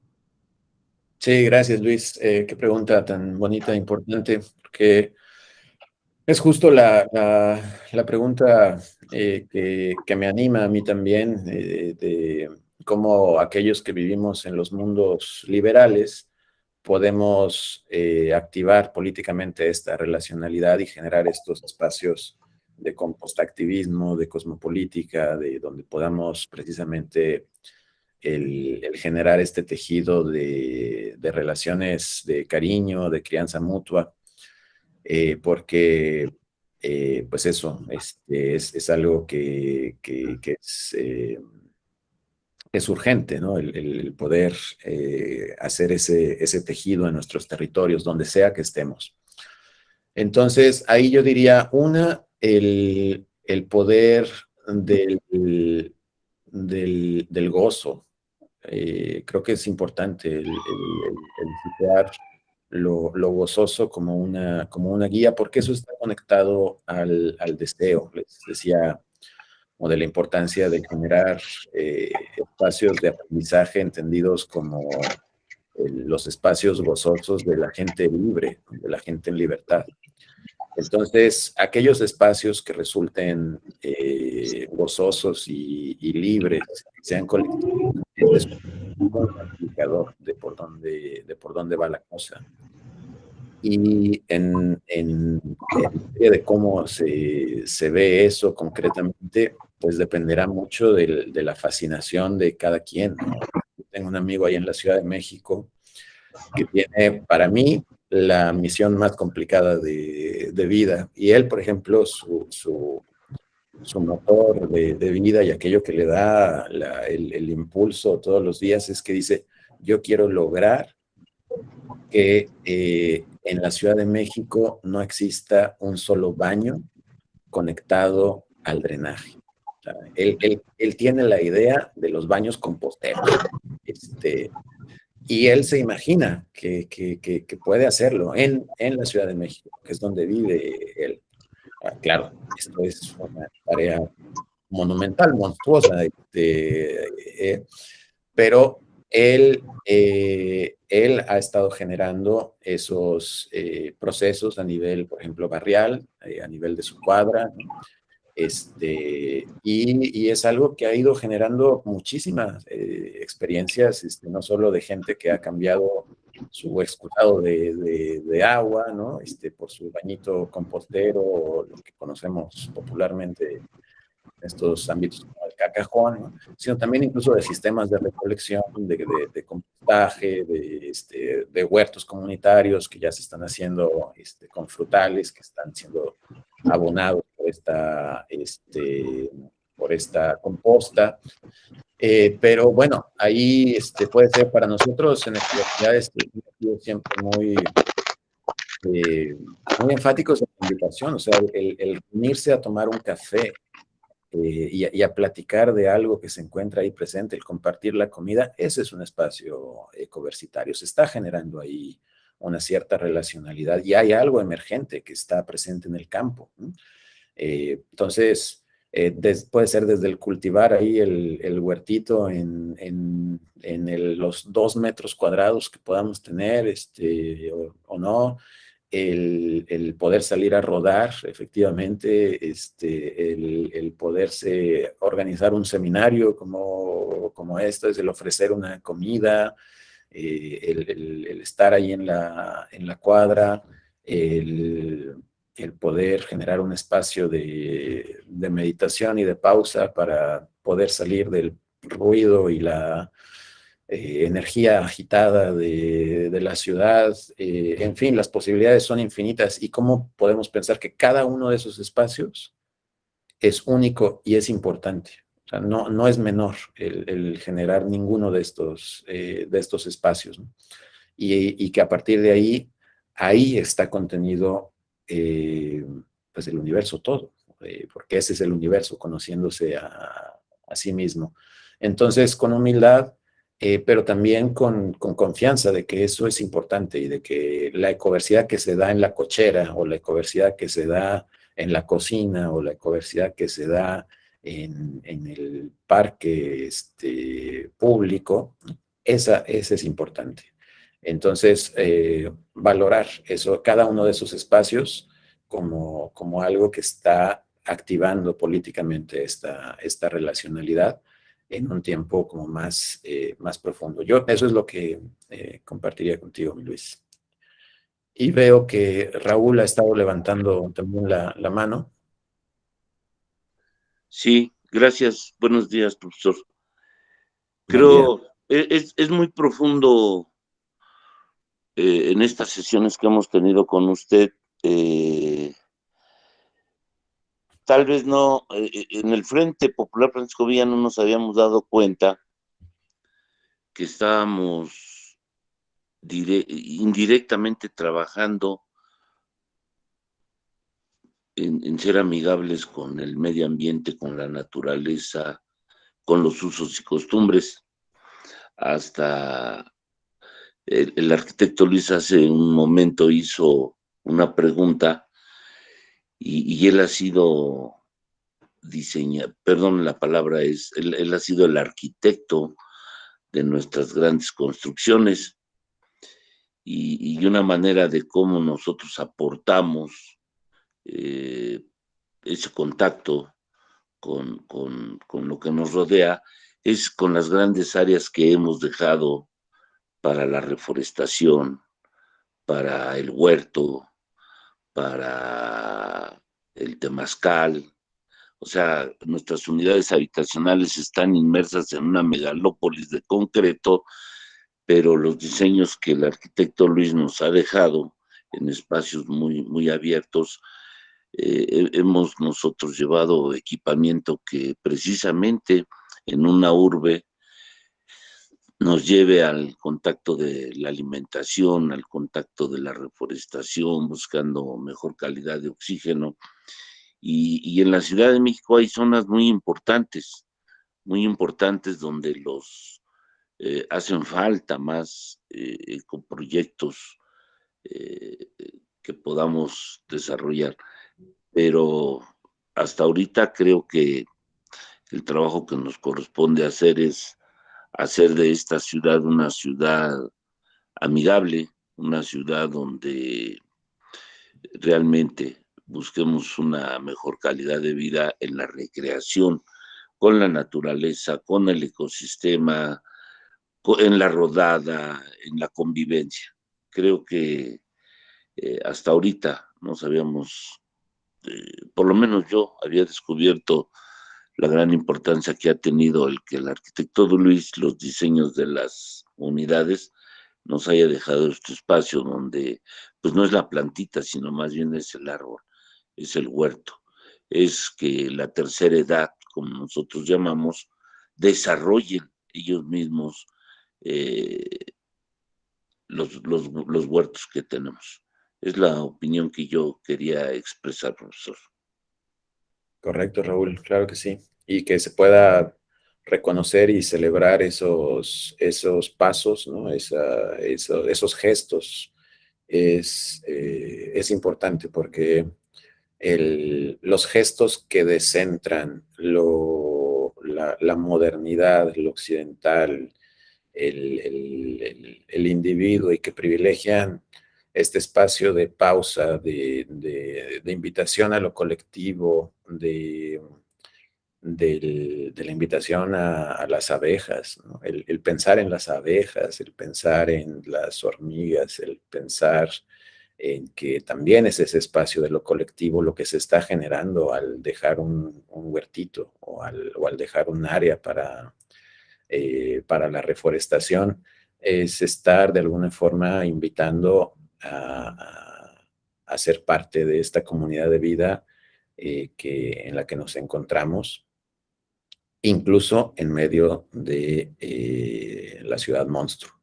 Sí, gracias Luis. Qué pregunta tan bonita e importante, porque es justo la pregunta que me anima a mí también, de cómo aquellos que vivimos en los mundos liberales podemos activar políticamente esta relacionalidad y generar estos espacios de compostactivismo, de cosmopolítica, de donde podamos precisamente el generar este tejido de relaciones de cariño, de crianza mutua, porque pues eso es algo que es urgente, ¿no? El poder hacer ese tejido en nuestros territorios, donde sea que estemos. Entonces, ahí yo diría, el poder del gozo. Creo que es importante el situar lo gozoso como una guía, porque eso está conectado al deseo. Les decía, o de la importancia de generar espacios de aprendizaje entendidos como los espacios gozosos de la gente libre, de la gente en libertad. Entonces, aquellos espacios que resulten gozosos y libres, sean colectivos, es un buen indicador de por dónde va la cosa. Y de cómo se ve eso concretamente, pues dependerá mucho de la fascinación de cada quien, ¿no? Tengo un amigo ahí en la Ciudad de México que tiene, para mí, la misión más complicada de vida. Y él, por ejemplo, su motor de vida y aquello que le da el impulso todos los días es que dice, yo quiero lograr que en la Ciudad de México no exista un solo baño conectado al drenaje. O sea, él tiene la idea de los baños composteros. Y él se imagina que puede hacerlo en la Ciudad de México, que es donde vive él. Claro, esto es una tarea monumental, monstruosa, pero él ha estado generando esos procesos a nivel, por ejemplo, barrial, a nivel de su cuadra, ¿no? Y es algo que ha ido generando muchísimas experiencias, no solo de gente que ha cambiado su excusado de agua, ¿no? Por su bañito compostero, o lo que conocemos popularmente estos ámbitos como el cacajón, ¿no? Sino también incluso de sistemas de recolección, de compostaje, de huertos comunitarios que ya se están haciendo con frutales, que están siendo abonados por esta composta. Pero bueno, ahí puede ser para nosotros en universidades siempre muy enfáticos en la invitación, o sea, el unirse a tomar un café y a platicar de algo que se encuentra ahí presente, el compartir la comida, ese es un espacio ecoversitario. Se está generando ahí una cierta relacionalidad y hay algo emergente que está presente en el campo, ¿no? Entonces, puede ser desde el cultivar ahí el huertito en los 2 metros cuadrados que podamos tener, o no, el poder salir a rodar, efectivamente, el poderse organizar un seminario como esto, es el ofrecer una comida, el estar ahí en la cuadra, el poder generar un espacio de meditación y de pausa para poder salir del ruido y la energía agitada de la ciudad. En fin, las posibilidades son infinitas y cómo podemos pensar que cada uno de esos espacios es único y es importante. O sea, no es menor el generar ninguno de estos espacios, ¿no? Y que a partir de ahí está contenido pues el universo todo, porque ese es el universo conociéndose a sí mismo. Entonces, con humildad, pero también con confianza de que eso es importante y de que la ecoversidad que se da en la cochera o la ecoversidad que se da en la cocina o la ecoversidad que se da en el parque público, esa es importante. Entonces, valorar eso, cada uno de esos espacios como algo que está activando políticamente esta relacionalidad en un tiempo como más profundo. Eso es lo que compartiría contigo, mi Luis. Y veo que Raúl ha estado levantando también la mano. Sí, gracias. Buenos días, profesor. Buen día. Creo, es muy profundo en estas sesiones que hemos tenido con usted. Tal vez no, en el Frente Popular Francisco Villa no nos habíamos dado cuenta que estábamos indirectamente trabajando en ser amigables con el medio ambiente, con la naturaleza, con los usos y costumbres. Hasta el arquitecto Luis hace un momento hizo una pregunta y él ha sido perdón, la palabra es, él ha sido el arquitecto de nuestras grandes construcciones y una manera de cómo nosotros aportamos ese contacto con lo que nos rodea es con las grandes áreas que hemos dejado para la reforestación, para el huerto, para el temazcal. O sea, nuestras unidades habitacionales están inmersas en una megalópolis de concreto, pero los diseños que el arquitecto Luis nos ha dejado en espacios muy, muy abiertos, hemos nosotros llevado equipamiento que precisamente en una urbe nos lleve al contacto de la alimentación, al contacto de la reforestación, buscando mejor calidad de oxígeno. Y en la Ciudad de México hay zonas muy importantes donde hacen falta más ecoproyectos que podamos desarrollar. Pero hasta ahorita creo que el trabajo que nos corresponde hacer es hacer de esta ciudad una ciudad amigable, una ciudad donde realmente busquemos una mejor calidad de vida en la recreación, con la naturaleza, con el ecosistema, en la rodada, en la convivencia. Creo que hasta ahorita nos habíamos, por lo menos yo había descubierto la gran importancia que ha tenido el que el arquitecto Luis, los diseños de las unidades, nos haya dejado este espacio donde, pues no es la plantita, sino más bien es el árbol, es el huerto. Es que la tercera edad, como nosotros llamamos, desarrollen ellos mismos los huertos que tenemos. Es la opinión que yo quería expresar, profesor. Correcto, Raúl, claro que sí. Y que se pueda reconocer y celebrar esos pasos, ¿no? Esos gestos es importante porque los gestos que descentran la modernidad, lo occidental, el individuo y que privilegian este espacio de pausa, de invitación a lo colectivo, de la invitación a las abejas, ¿no? El pensar en las abejas, el pensar en las hormigas, el pensar en que también es ese espacio de lo colectivo lo que se está generando al dejar un huertito o al dejar un área para la reforestación, es estar de alguna forma invitando a ser parte de esta comunidad de vida en la que nos encontramos, incluso en medio de la ciudad monstruo,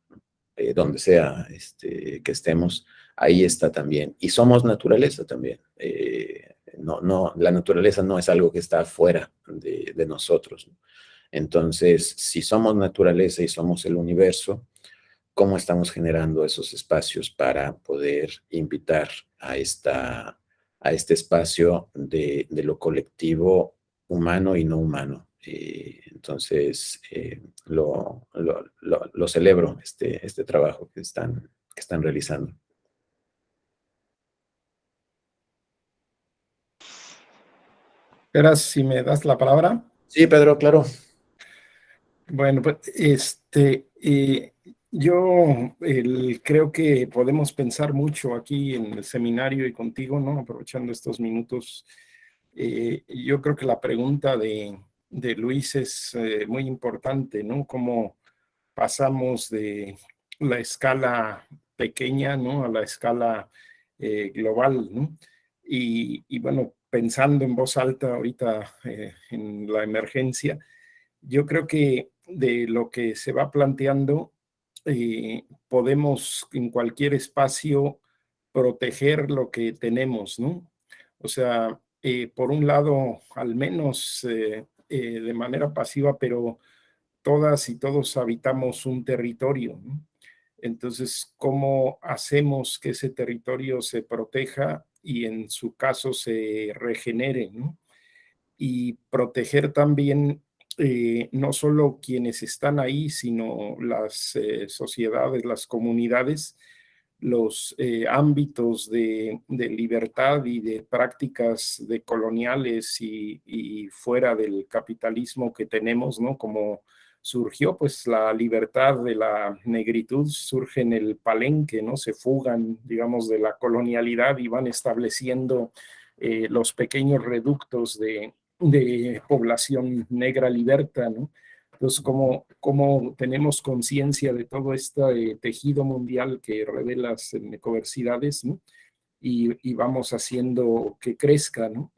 donde sea que estemos, ahí está también. Y somos naturaleza también. La naturaleza no es algo que está fuera de nosotros, ¿no? Entonces, si somos naturaleza y somos el universo, ¿cómo estamos generando esos espacios para poder invitar a este espacio de lo colectivo humano y no humano? Entonces, lo celebro, este trabajo que están realizando. Verás, si me das la palabra. Sí, Pedro, claro. Bueno, pues yo creo que podemos pensar mucho aquí en el seminario y contigo, ¿no? Aprovechando estos minutos. Yo creo que la pregunta de Luis es muy importante, ¿no? Cómo pasamos de la escala pequeña, ¿no? A la escala global, ¿no? Y bueno, pensando en voz alta ahorita en la emergencia, yo creo que de lo que se va planteando, podemos en cualquier espacio proteger lo que tenemos, ¿no? O sea, por un lado, al menos de manera pasiva, pero todas y todos habitamos un territorio, ¿no? Entonces, ¿cómo hacemos que ese territorio se proteja y en su caso se regenere, ¿no? Y proteger también no solo quienes están ahí, sino las sociedades, las comunidades, los ámbitos de libertad y de prácticas de coloniales y fuera del capitalismo que tenemos, ¿no? Como surgió pues la libertad de la negritud, surge en el Palenque, ¿no? Se fugan, digamos, de la colonialidad y van estableciendo los pequeños reductos de población negra liberta, ¿no? Entonces, como tenemos conciencia de todo este tejido mundial que revelas en ecoversidades, ¿no? Y vamos haciendo que crezca, ¿no?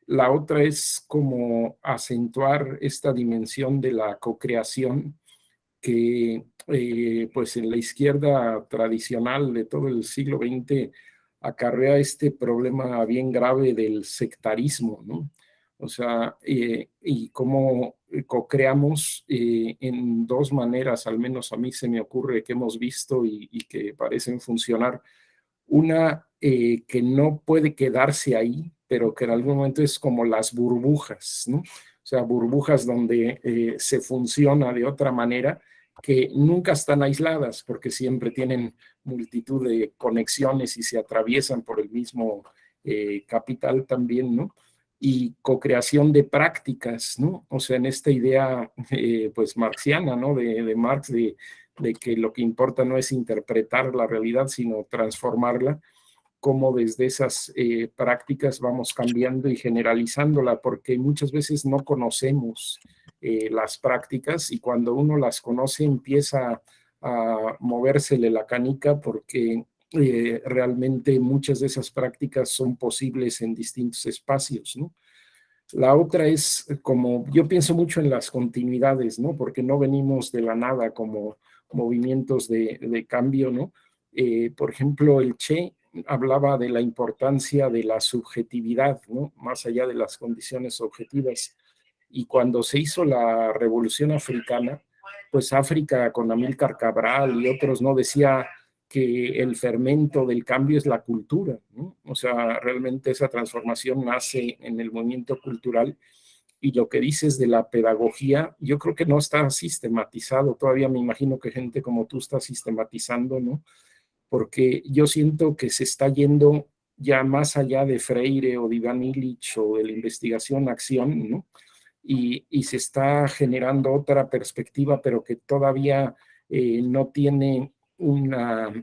La otra es como acentuar esta dimensión de la cocreación que pues en la izquierda tradicional de todo el siglo XX acarrea este problema bien grave del sectarismo, ¿no? O sea, y cómo co-creamos en dos maneras, al menos a mí se me ocurre que hemos visto y que parecen funcionar. Una que no puede quedarse ahí, pero que en algún momento es como las burbujas, ¿no? O sea, burbujas donde se funciona de otra manera, que nunca están aisladas porque siempre tienen multitud de conexiones y se atraviesan por el mismo capital también, ¿no? Y co-creación de prácticas, ¿no? O sea, en esta idea pues marxiana, ¿no? De Marx, de que lo que importa no es interpretar la realidad, sino transformarla, cómo desde esas prácticas vamos cambiando y generalizándola, porque muchas veces no conocemos las prácticas y cuando uno las conoce empieza a movérsele la canica porque realmente muchas de esas prácticas son posibles en distintos espacios, ¿no? La otra es como, yo pienso mucho en las continuidades, ¿no? Porque no venimos de la nada como movimientos de cambio, ¿no? Por ejemplo, el Che hablaba de la importancia de la subjetividad, ¿no? Más allá de las condiciones objetivas. Y cuando se hizo la Revolución Africana, pues África con Amílcar Cabral y otros, ¿no? Decía que el fermento del cambio es la cultura, ¿no? O sea, realmente esa transformación nace en el movimiento cultural y lo que dices de la pedagogía, yo creo que no está sistematizado, todavía me imagino que gente como tú está sistematizando, ¿no? Porque yo siento que se está yendo ya más allá de Freire o de Iván Illich o de la investigación-acción, ¿no? Y se está generando otra perspectiva, pero que todavía no tiene una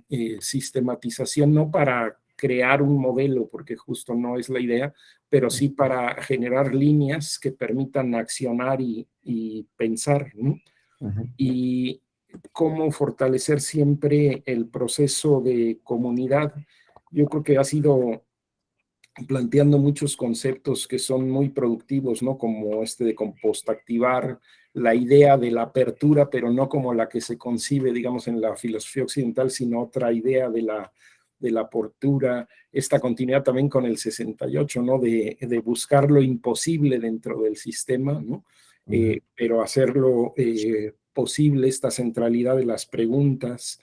sistematización, no para crear un modelo, porque justo no es la idea, pero sí para generar líneas que permitan accionar y pensar, ¿no? Y cómo fortalecer siempre el proceso de comunidad. Yo creo que ha sido planteando muchos conceptos que son muy productivos, ¿no? Como este de compostactivar, la idea de la apertura, pero no como la que se concibe, digamos, en la filosofía occidental, sino otra idea de la apertura, esta continuidad también con el 68, ¿no? De buscar lo imposible dentro del sistema, ¿no? Pero hacerlo posible, esta centralidad de las preguntas,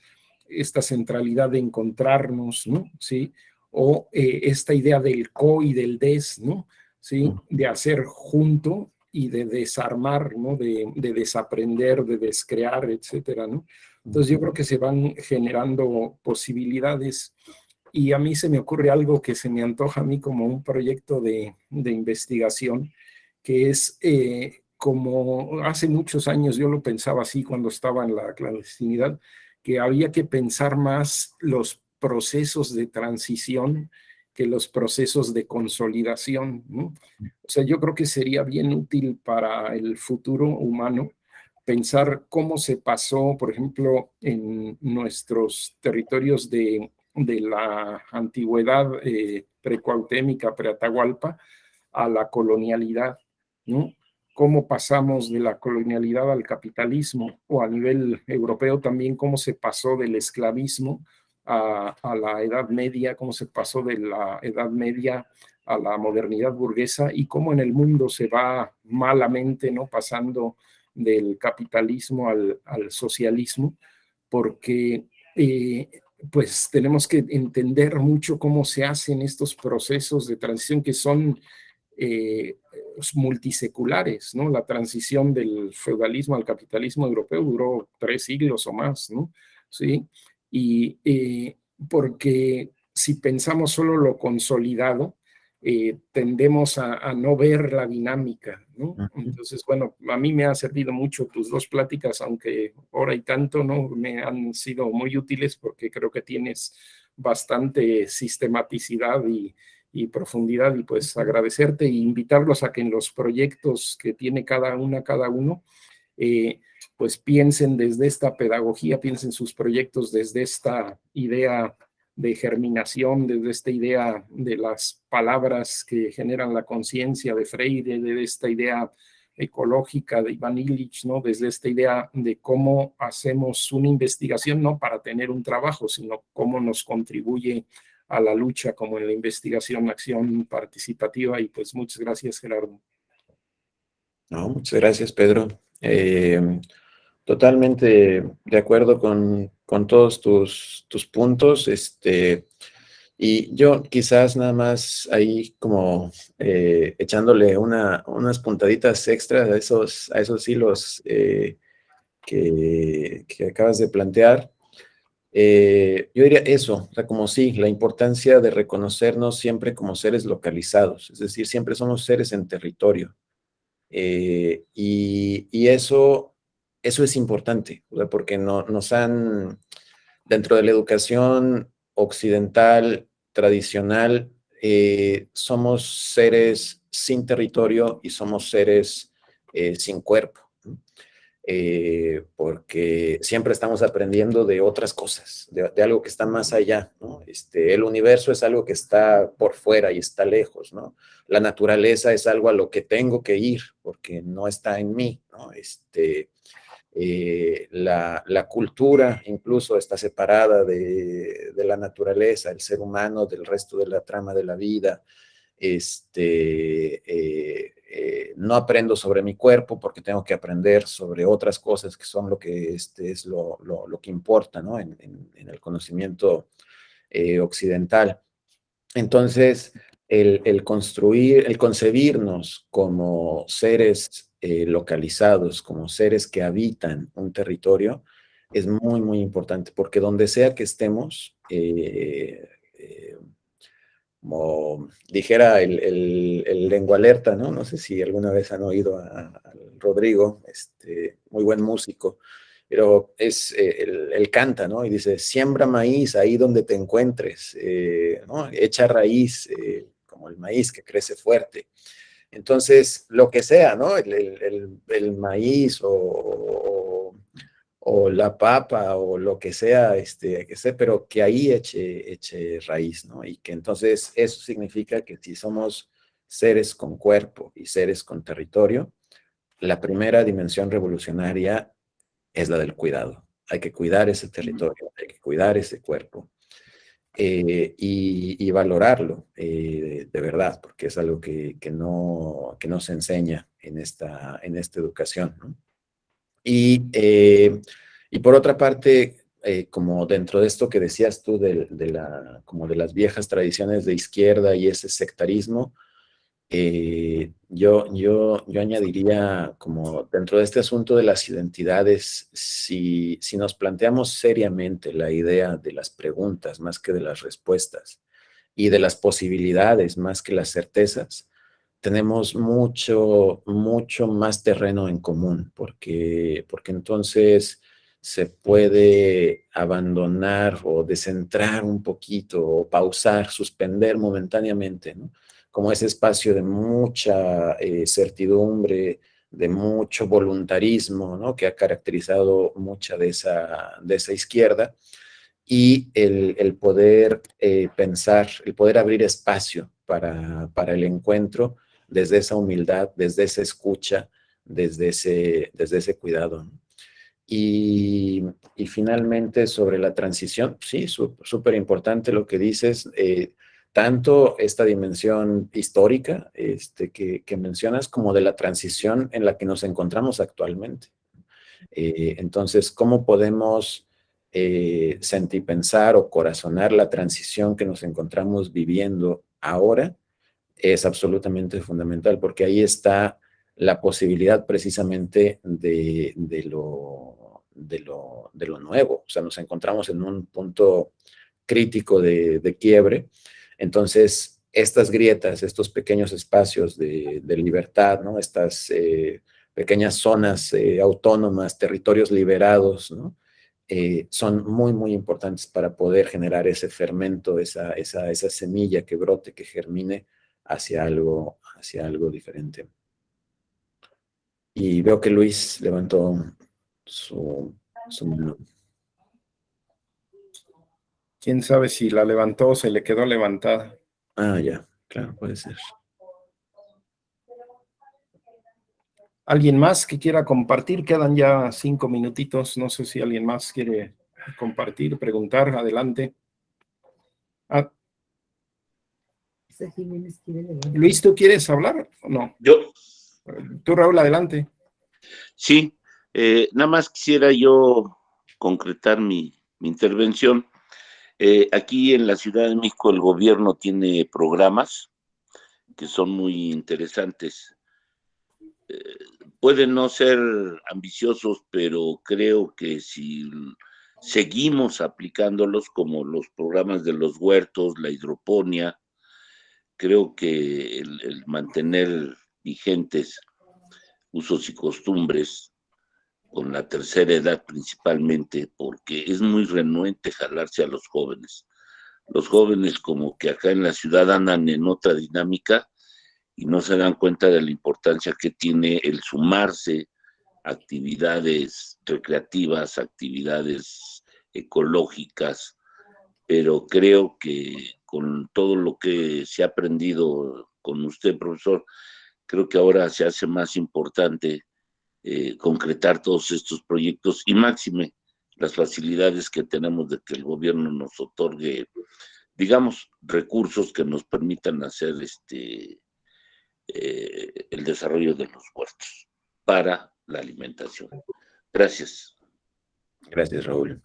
esta centralidad de encontrarnos, ¿no? Sí, o esta idea del co y del des, ¿no? ¿Sí? De hacer junto y de desarmar, ¿no? De desaprender, de descrear, etcétera, ¿no? Entonces yo creo que se van generando posibilidades y a mí se me ocurre algo que se me antoja a mí como un proyecto de investigación, que es como hace muchos años yo lo pensaba así cuando estaba en la clandestinidad, que había que pensar más los procesos de transición que los procesos de consolidación, ¿no? O sea, yo creo que sería bien útil para el futuro humano pensar cómo se pasó, por ejemplo, en nuestros territorios de la antigüedad precuautémica, preatahualpa, a la colonialidad, ¿no? Cómo pasamos de la colonialidad al capitalismo, o a nivel europeo también cómo se pasó del esclavismo a la Edad Media, cómo se pasó de la Edad Media a la modernidad burguesa y cómo en el mundo se va malamente, ¿no? Pasando del capitalismo al socialismo, porque pues tenemos que entender mucho cómo se hacen estos procesos de transición que son multiseculares, ¿no? La transición del feudalismo al capitalismo europeo duró 3 siglos o más, ¿no? Sí, y porque si pensamos solo lo consolidado, tendemos a no ver la dinámica, ¿no? Entonces, bueno, a mí me ha servido mucho tus dos pláticas, aunque hora y tanto, ¿no? Me han sido muy útiles porque creo que tienes bastante sistematicidad y profundidad, y pues agradecerte e invitarlos a que en los proyectos que tiene cada uno, pues piensen desde esta pedagogía, piensen sus proyectos desde esta idea de germinación, desde esta idea de las palabras que generan la conciencia de Freire, de esta idea ecológica de Iván Illich, ¿no? Desde esta idea de cómo hacemos una investigación no para tener un trabajo, sino cómo nos contribuye a la lucha, como en la investigación, acción participativa. Y pues muchas gracias, Gerardo. No, muchas gracias, Pedro. Totalmente de acuerdo con todos tus puntos. Y yo quizás nada más ahí como echándole unas puntaditas extras a esos hilos que acabas de plantear. Yo diría eso, o sea, como sí, la importancia de reconocernos siempre como seres localizados, es decir, siempre somos seres en territorio. Y eso es importante, o sea, porque nos han, dentro de la educación occidental, tradicional, somos seres sin territorio y somos seres sin cuerpo, ¿no? Porque siempre estamos aprendiendo de otras cosas, de algo que está más allá, ¿no? El universo es algo que está por fuera y está lejos, ¿no? La naturaleza es algo a lo que tengo que ir porque no está en mí, ¿no? La cultura incluso está separada de la naturaleza, el ser humano del resto de la trama de la vida. No aprendo sobre mi cuerpo porque tengo que aprender sobre otras cosas que son lo que es lo que importa, ¿no? En el conocimiento occidental. Entonces, el construir, el concebirnos como seres localizados, como seres que habitan un territorio, es muy, muy importante, porque donde sea que estemos, como dijera el lengua alerta, ¿no? No sé si alguna vez han oído a Rodrigo, muy buen músico, pero él canta, ¿no? Y dice, siembra maíz ahí donde te encuentres, ¿no? Echa raíz, como el maíz que crece fuerte. Entonces, lo que sea, ¿no? El maíz o la papa o lo que sea, pero que ahí eche raíz, ¿no? Y que entonces eso significa que si somos seres con cuerpo y seres con territorio, la primera dimensión revolucionaria es la del cuidado. Hay que cuidar ese territorio, hay que cuidar ese cuerpo y valorarlo de verdad, porque es algo que no se enseña en esta educación, ¿no? Y por otra parte, como dentro de esto que decías tú como de las viejas tradiciones de izquierda y ese sectarismo, yo añadiría como dentro de este asunto de las identidades, si nos planteamos seriamente la idea de las preguntas más que de las respuestas y de las posibilidades más que las certezas, tenemos mucho, mucho más terreno en común, porque entonces se puede abandonar o descentrar un poquito o pausar, suspender momentáneamente, ¿no? Como ese espacio de mucha certidumbre, de mucho voluntarismo, ¿no? Que ha caracterizado mucha de esa izquierda, y el poder pensar, el poder abrir espacio para el encuentro desde esa humildad, desde esa escucha, desde ese cuidado, ¿no? Y finalmente sobre la transición, sí, súper importante lo que dices, tanto esta dimensión histórica que mencionas como de la transición en la que nos encontramos actualmente. Entonces, ¿cómo podemos sentipensar o corazonar la transición que nos encontramos viviendo ahora? Es absolutamente fundamental, porque ahí está la posibilidad precisamente de lo nuevo. O sea, nos encontramos en un punto crítico de quiebre. Entonces, estas grietas, estos pequeños espacios de libertad, ¿no? Estas pequeñas zonas autónomas, territorios liberados, ¿no? Son muy, muy importantes para poder generar ese fermento, esa semilla que brote, que germine hacia algo diferente. Y veo que Luis levantó su mano. ¿Quién sabe si la levantó o se le quedó levantada? Ah, ya, claro, puede ser. ¿Alguien más que quiera compartir? Quedan ya 5 minutitos. No sé si alguien más quiere compartir, preguntar. Adelante. Ah. Luis, ¿tú quieres hablar o no? Yo. Tú, Raúl, adelante. Sí, nada más quisiera yo concretar mi intervención. Aquí en la Ciudad de México el gobierno tiene programas que son muy interesantes. Pueden no ser ambiciosos, pero creo que si seguimos aplicándolos, como los programas de los huertos, la hidroponía, creo que el mantener vigentes usos y costumbres con la tercera edad principalmente, porque es muy renuente jalarse a los jóvenes. Los jóvenes como que acá en la ciudad andan en otra dinámica y no se dan cuenta de la importancia que tiene el sumarse a actividades recreativas, actividades ecológicas, pero creo que con todo lo que se ha aprendido con usted, profesor, creo que ahora se hace más importante concretar todos estos proyectos y máxime las facilidades que tenemos de que el gobierno nos otorgue, digamos, recursos que nos permitan hacer el desarrollo de los huertos para la alimentación. Gracias. Gracias, Raúl.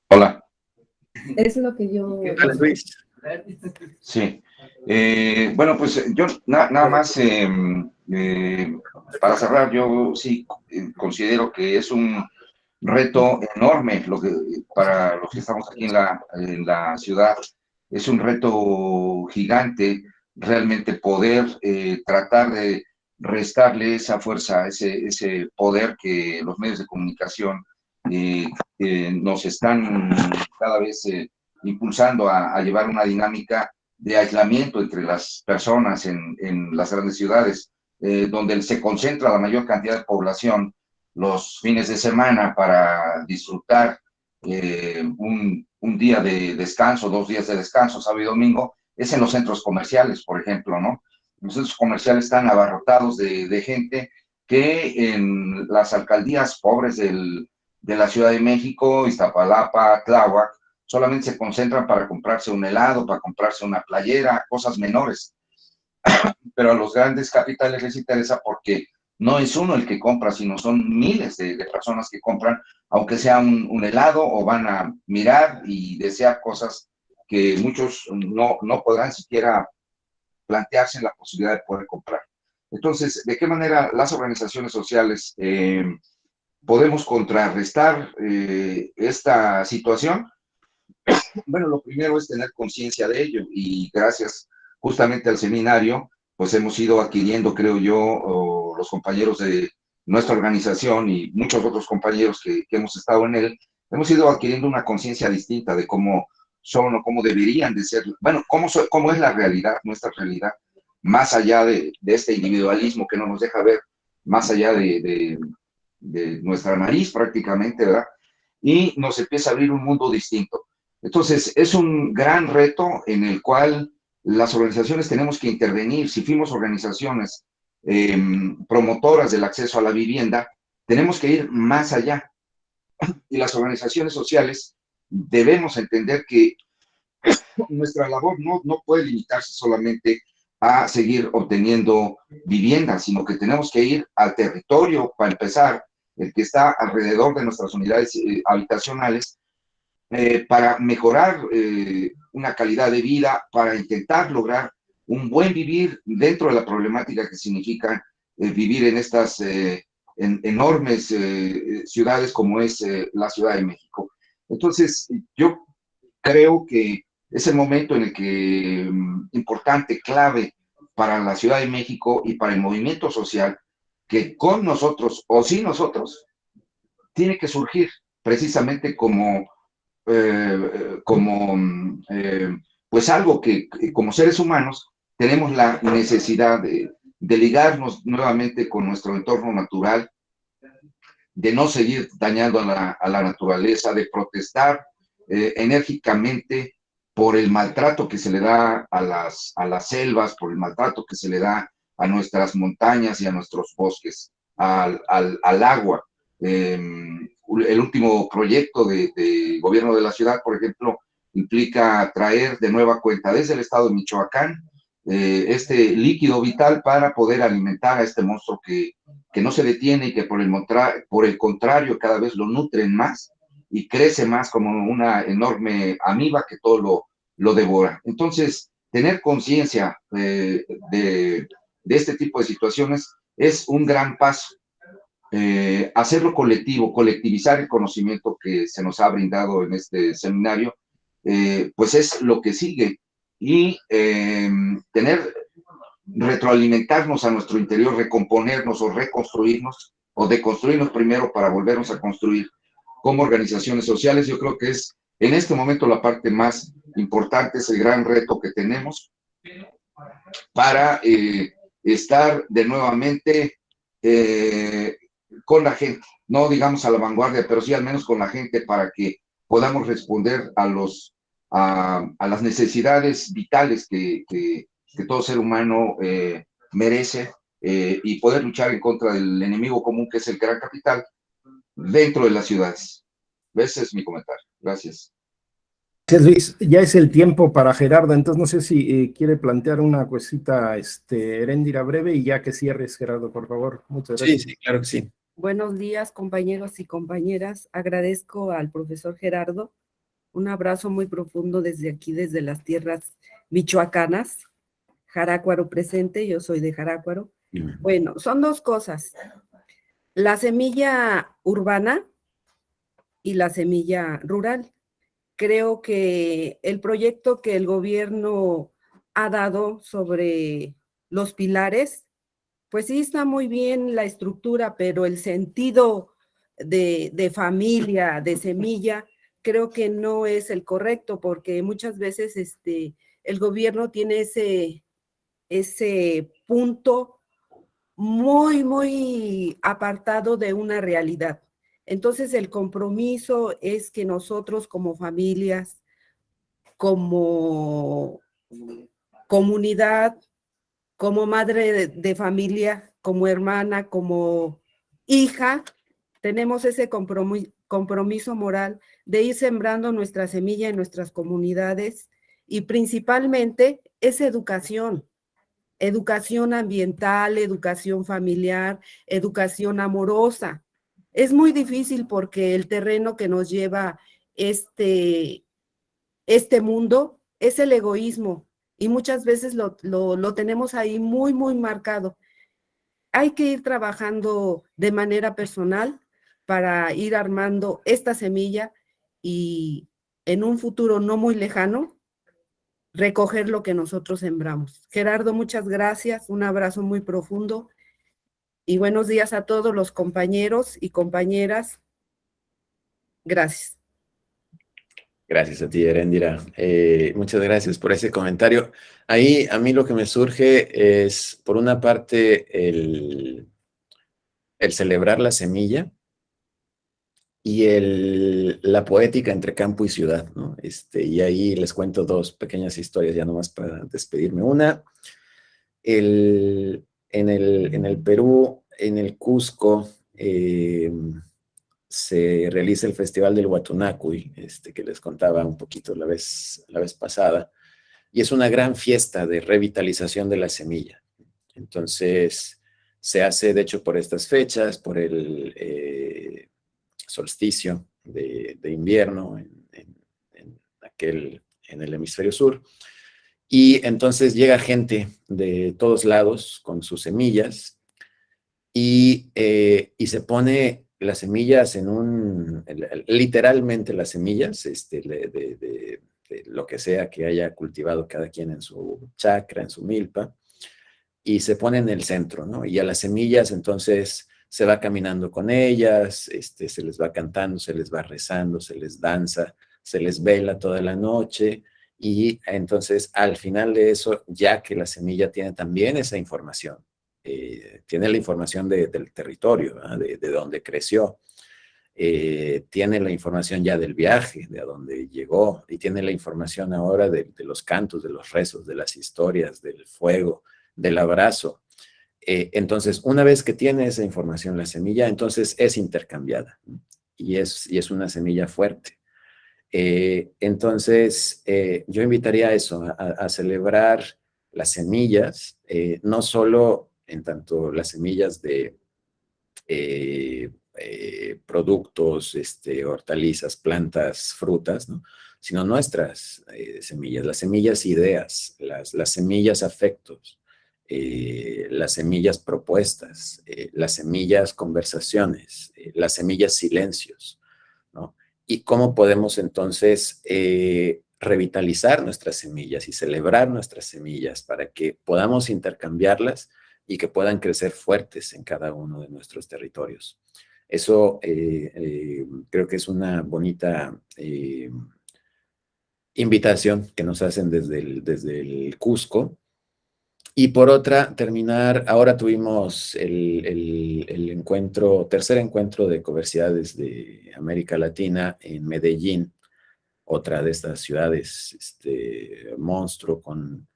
Hola. Es lo que yo... Hola, Luis. Sí. Bueno, pues yo nada más para cerrar, yo sí considero que es un reto enorme para los que estamos aquí en la ciudad. Es un reto gigante realmente poder tratar de restarle esa fuerza, ese poder que los medios de comunicación nos están cada vez impulsando a llevar una dinámica de aislamiento entre las personas en las grandes ciudades, donde se concentra la mayor cantidad de población los fines de semana para disfrutar un día de descanso, 2 días de descanso, sábado y domingo, es en los centros comerciales, por ejemplo, ¿no? Los centros comerciales están abarrotados de gente que en las alcaldías pobres de la Ciudad de México, Iztapalapa, Tláhuac, solamente se concentran para comprarse un helado, para comprarse una playera, cosas menores. Pero a los grandes capitales les interesa porque no es uno el que compra, sino son miles de personas que compran, aunque sea un helado, o van a mirar y desear cosas que muchos no podrán siquiera plantearse la posibilidad de poder comprar. Entonces, ¿de qué manera las organizaciones sociales podemos contrarrestar esta situación? Bueno, lo primero es tener conciencia de ello, y gracias justamente al seminario, pues hemos ido adquiriendo, creo yo, los compañeros de nuestra organización y muchos otros compañeros que hemos estado en él, hemos ido adquiriendo una conciencia distinta de cómo son o cómo deberían de ser, bueno, cómo es la realidad, nuestra realidad, más allá de este individualismo que no nos deja ver más allá de nuestra nariz prácticamente, ¿verdad? Y nos empieza a abrir un mundo distinto. Entonces, es un gran reto en el cual las organizaciones tenemos que intervenir. Si fuimos organizaciones promotoras del acceso a la vivienda, tenemos que ir más allá. Y las organizaciones sociales debemos entender que nuestra labor no puede limitarse solamente a seguir obteniendo vivienda, sino que tenemos que ir al territorio, para empezar, el que está alrededor de nuestras unidades habitacionales, para mejorar una calidad de vida, para intentar lograr un buen vivir dentro de la problemática que significa vivir en estas enormes ciudades como es la Ciudad de México. Entonces, yo creo que es el momento en el que importante, clave para la Ciudad de México y para el movimiento social, que con nosotros o sin nosotros tiene que surgir precisamente como pues algo que como seres humanos tenemos la necesidad de ligarnos nuevamente con nuestro entorno natural, de no seguir dañando a la naturaleza, de protestar enérgicamente por el maltrato que se le da a las selvas, por el maltrato que se le da a nuestras montañas y a nuestros bosques, al agua. El último proyecto de gobierno de la ciudad, por ejemplo, implica traer de nueva cuenta desde el estado de Michoacán este líquido vital para poder alimentar a este monstruo que no se detiene y que por el contrario cada vez lo nutren más y crece más como una enorme amiba que todo lo devora. Entonces, tener conciencia de este tipo de situaciones es un gran paso. Hacerlo colectivo, colectivizar el conocimiento que se nos ha brindado en este seminario, pues es lo que sigue. Y retroalimentarnos a nuestro interior, recomponernos o reconstruirnos, o deconstruirnos primero para volvernos a construir como organizaciones sociales, yo creo que es En este momento la parte más importante es el gran reto que tenemos para estar de nuevamente con la gente, no digamos a la vanguardia, pero sí al menos con la gente para que podamos responder a las necesidades vitales que todo ser humano merece y poder luchar en contra del enemigo común que es el gran capital dentro de las ciudades. Ese es mi comentario. Gracias. Gracias, Luis. Ya es el tiempo para Gerardo, entonces no sé si quiere plantear una cosita, Heréndira, breve, y ya que cierres, Gerardo, por favor. Muchas gracias. Sí, claro que sí. Buenos días, compañeros y compañeras. Agradezco al profesor Gerardo. Un abrazo muy profundo desde aquí, desde las tierras michoacanas. Jarácuaro presente, yo soy de Jarácuaro. Bueno, son dos cosas. La semilla urbana y la semilla rural. Creo que el proyecto que el gobierno ha dado sobre los pilares, pues sí está muy bien la estructura, pero el sentido de familia, de semilla, creo que no es el correcto, porque muchas veces el gobierno tiene ese punto muy, muy apartado de una realidad. Entonces, el compromiso es que nosotros como familias, como comunidad, como madre de familia, como hermana, como hija, tenemos ese compromiso moral de ir sembrando nuestra semilla en nuestras comunidades y principalmente es educación. Educación ambiental, educación familiar, educación amorosa. Es muy difícil porque el terreno que nos lleva este mundo es el egoísmo y muchas veces lo tenemos ahí muy, muy marcado. Hay que ir trabajando de manera personal para ir armando esta semilla y en un futuro no muy lejano, recoger lo que nosotros sembramos. Gerardo, muchas gracias, un abrazo muy profundo y buenos días a todos los compañeros y compañeras. Gracias. Gracias a ti, Heréndira. Muchas gracias por ese comentario. Ahí a mí lo que me surge es, por una parte, el celebrar la semilla y la poética entre campo y ciudad, ¿no? Y ahí les cuento dos pequeñas historias ya nomás para despedirme. Una, en el Perú, en el Cusco, se realiza el Festival del Huatunacuy, que les contaba un poquito la vez pasada, y es una gran fiesta de revitalización de la semilla. Entonces, se hace, de hecho, por estas fechas, por el solsticio de invierno en el hemisferio sur, y entonces llega gente de todos lados con sus semillas y se pone las semillas literalmente las semillas de lo que sea que haya cultivado cada quien en su chacra, en su milpa, y se pone en el centro, ¿no? Y a las semillas entonces se va caminando con ellas, se les va cantando, se les va rezando, se les danza, se les vela toda la noche, y entonces al final de eso, ya que la semilla tiene también esa información, tiene la información del territorio, ¿no? de donde creció, tiene la información ya del viaje, de a dónde llegó, y tiene la información ahora de los cantos, de los rezos, de las historias, del fuego, del abrazo. Entonces, una vez que tiene esa información la semilla, entonces es intercambiada, ¿no? y es una semilla fuerte. Entonces, yo invitaría a eso, a celebrar las semillas, no solo en tanto las semillas de productos, hortalizas, plantas, frutas, ¿no? Sino nuestras semillas, las semillas ideas, las semillas afectos, las semillas propuestas, las semillas conversaciones, las semillas silencios, ¿no? Y cómo podemos entonces revitalizar nuestras semillas y celebrar nuestras semillas para que podamos intercambiarlas y que puedan crecer fuertes en cada uno de nuestros territorios. Eso creo que es una bonita invitación que nos hacen desde el Cusco. Y por otra, terminar, ahora tuvimos el tercer encuentro de coversidades de América Latina en Medellín, otra de estas ciudades monstruo con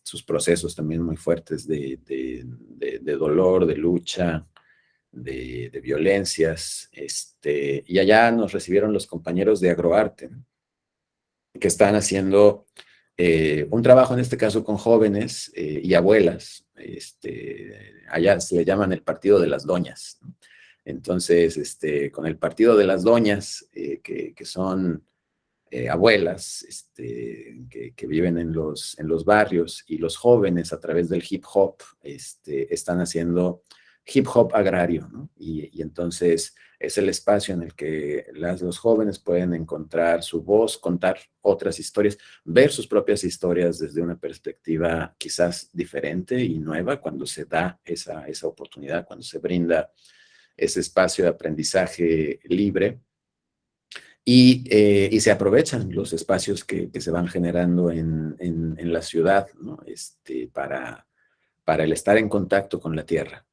sus procesos también muy fuertes de dolor, de lucha, de violencias. Y allá nos recibieron los compañeros de Agroarte, que están haciendo un trabajo en este caso con jóvenes y abuelas. Allá se le llaman el Partido de las Doñas, ¿no? Entonces, con el Partido de las Doñas, que son abuelas que viven en los barrios, y los jóvenes a través del hip hop están haciendo hip hop agrario, ¿no? Y entonces es el espacio en el que los jóvenes pueden encontrar su voz, contar otras historias, ver sus propias historias desde una perspectiva quizás diferente y nueva, cuando se da esa oportunidad, cuando se brinda ese espacio de aprendizaje libre. Y se aprovechan los espacios que se van generando en la ciudad, ¿no? Para el estar en contacto con la tierra,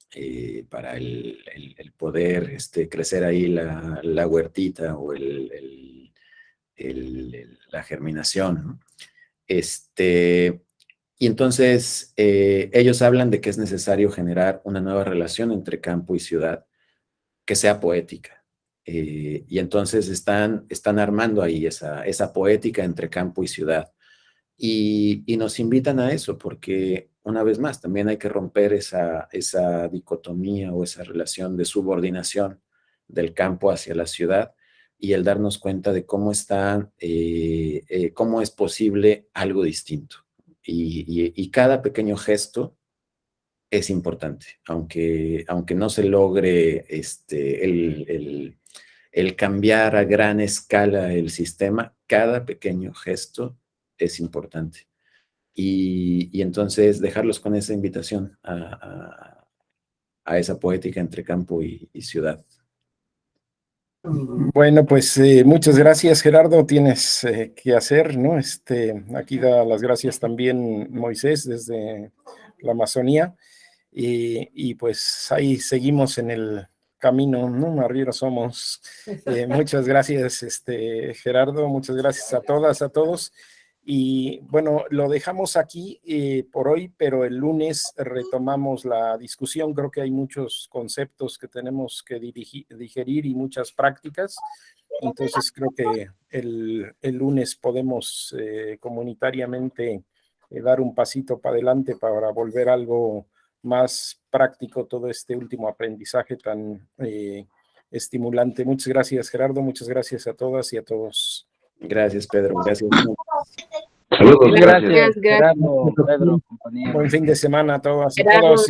para el poder crecer ahí la huertita o la germinación, ¿no? Y entonces ellos hablan de que es necesario generar una nueva relación entre campo y ciudad que sea poética. Y entonces están armando ahí esa poética entre campo y ciudad. Y nos invitan a eso, porque una vez más también hay que romper esa dicotomía o esa relación de subordinación del campo hacia la ciudad, y el darnos cuenta de cómo cómo es posible algo distinto. Y cada pequeño gesto es importante, aunque no se logre el cambiar a gran escala el sistema, cada pequeño gesto es importante. Y entonces dejarlos con esa invitación a esa poética entre campo y ciudad. Bueno, pues muchas gracias, Gerardo. Tienes que hacer, ¿no? Aquí da las gracias también Moisés desde la Amazonía. Y pues ahí seguimos en el camino, ¿no? Arriba somos. Muchas gracias, Gerardo. Muchas gracias a todas, a todos. Y bueno, lo dejamos aquí por hoy, pero el lunes retomamos la discusión. Creo que hay muchos conceptos que tenemos que digerir y muchas prácticas. Entonces creo que el lunes podemos comunitariamente dar un pasito para adelante para volver algo más práctico todo este último aprendizaje tan estimulante. Muchas gracias, Gerardo. Muchas gracias a todas y a todos. Gracias, Pedro. Gracias. Saludos. Gracias, Gerardo, Pedro, compañero. Buen fin de semana a todas y a todos.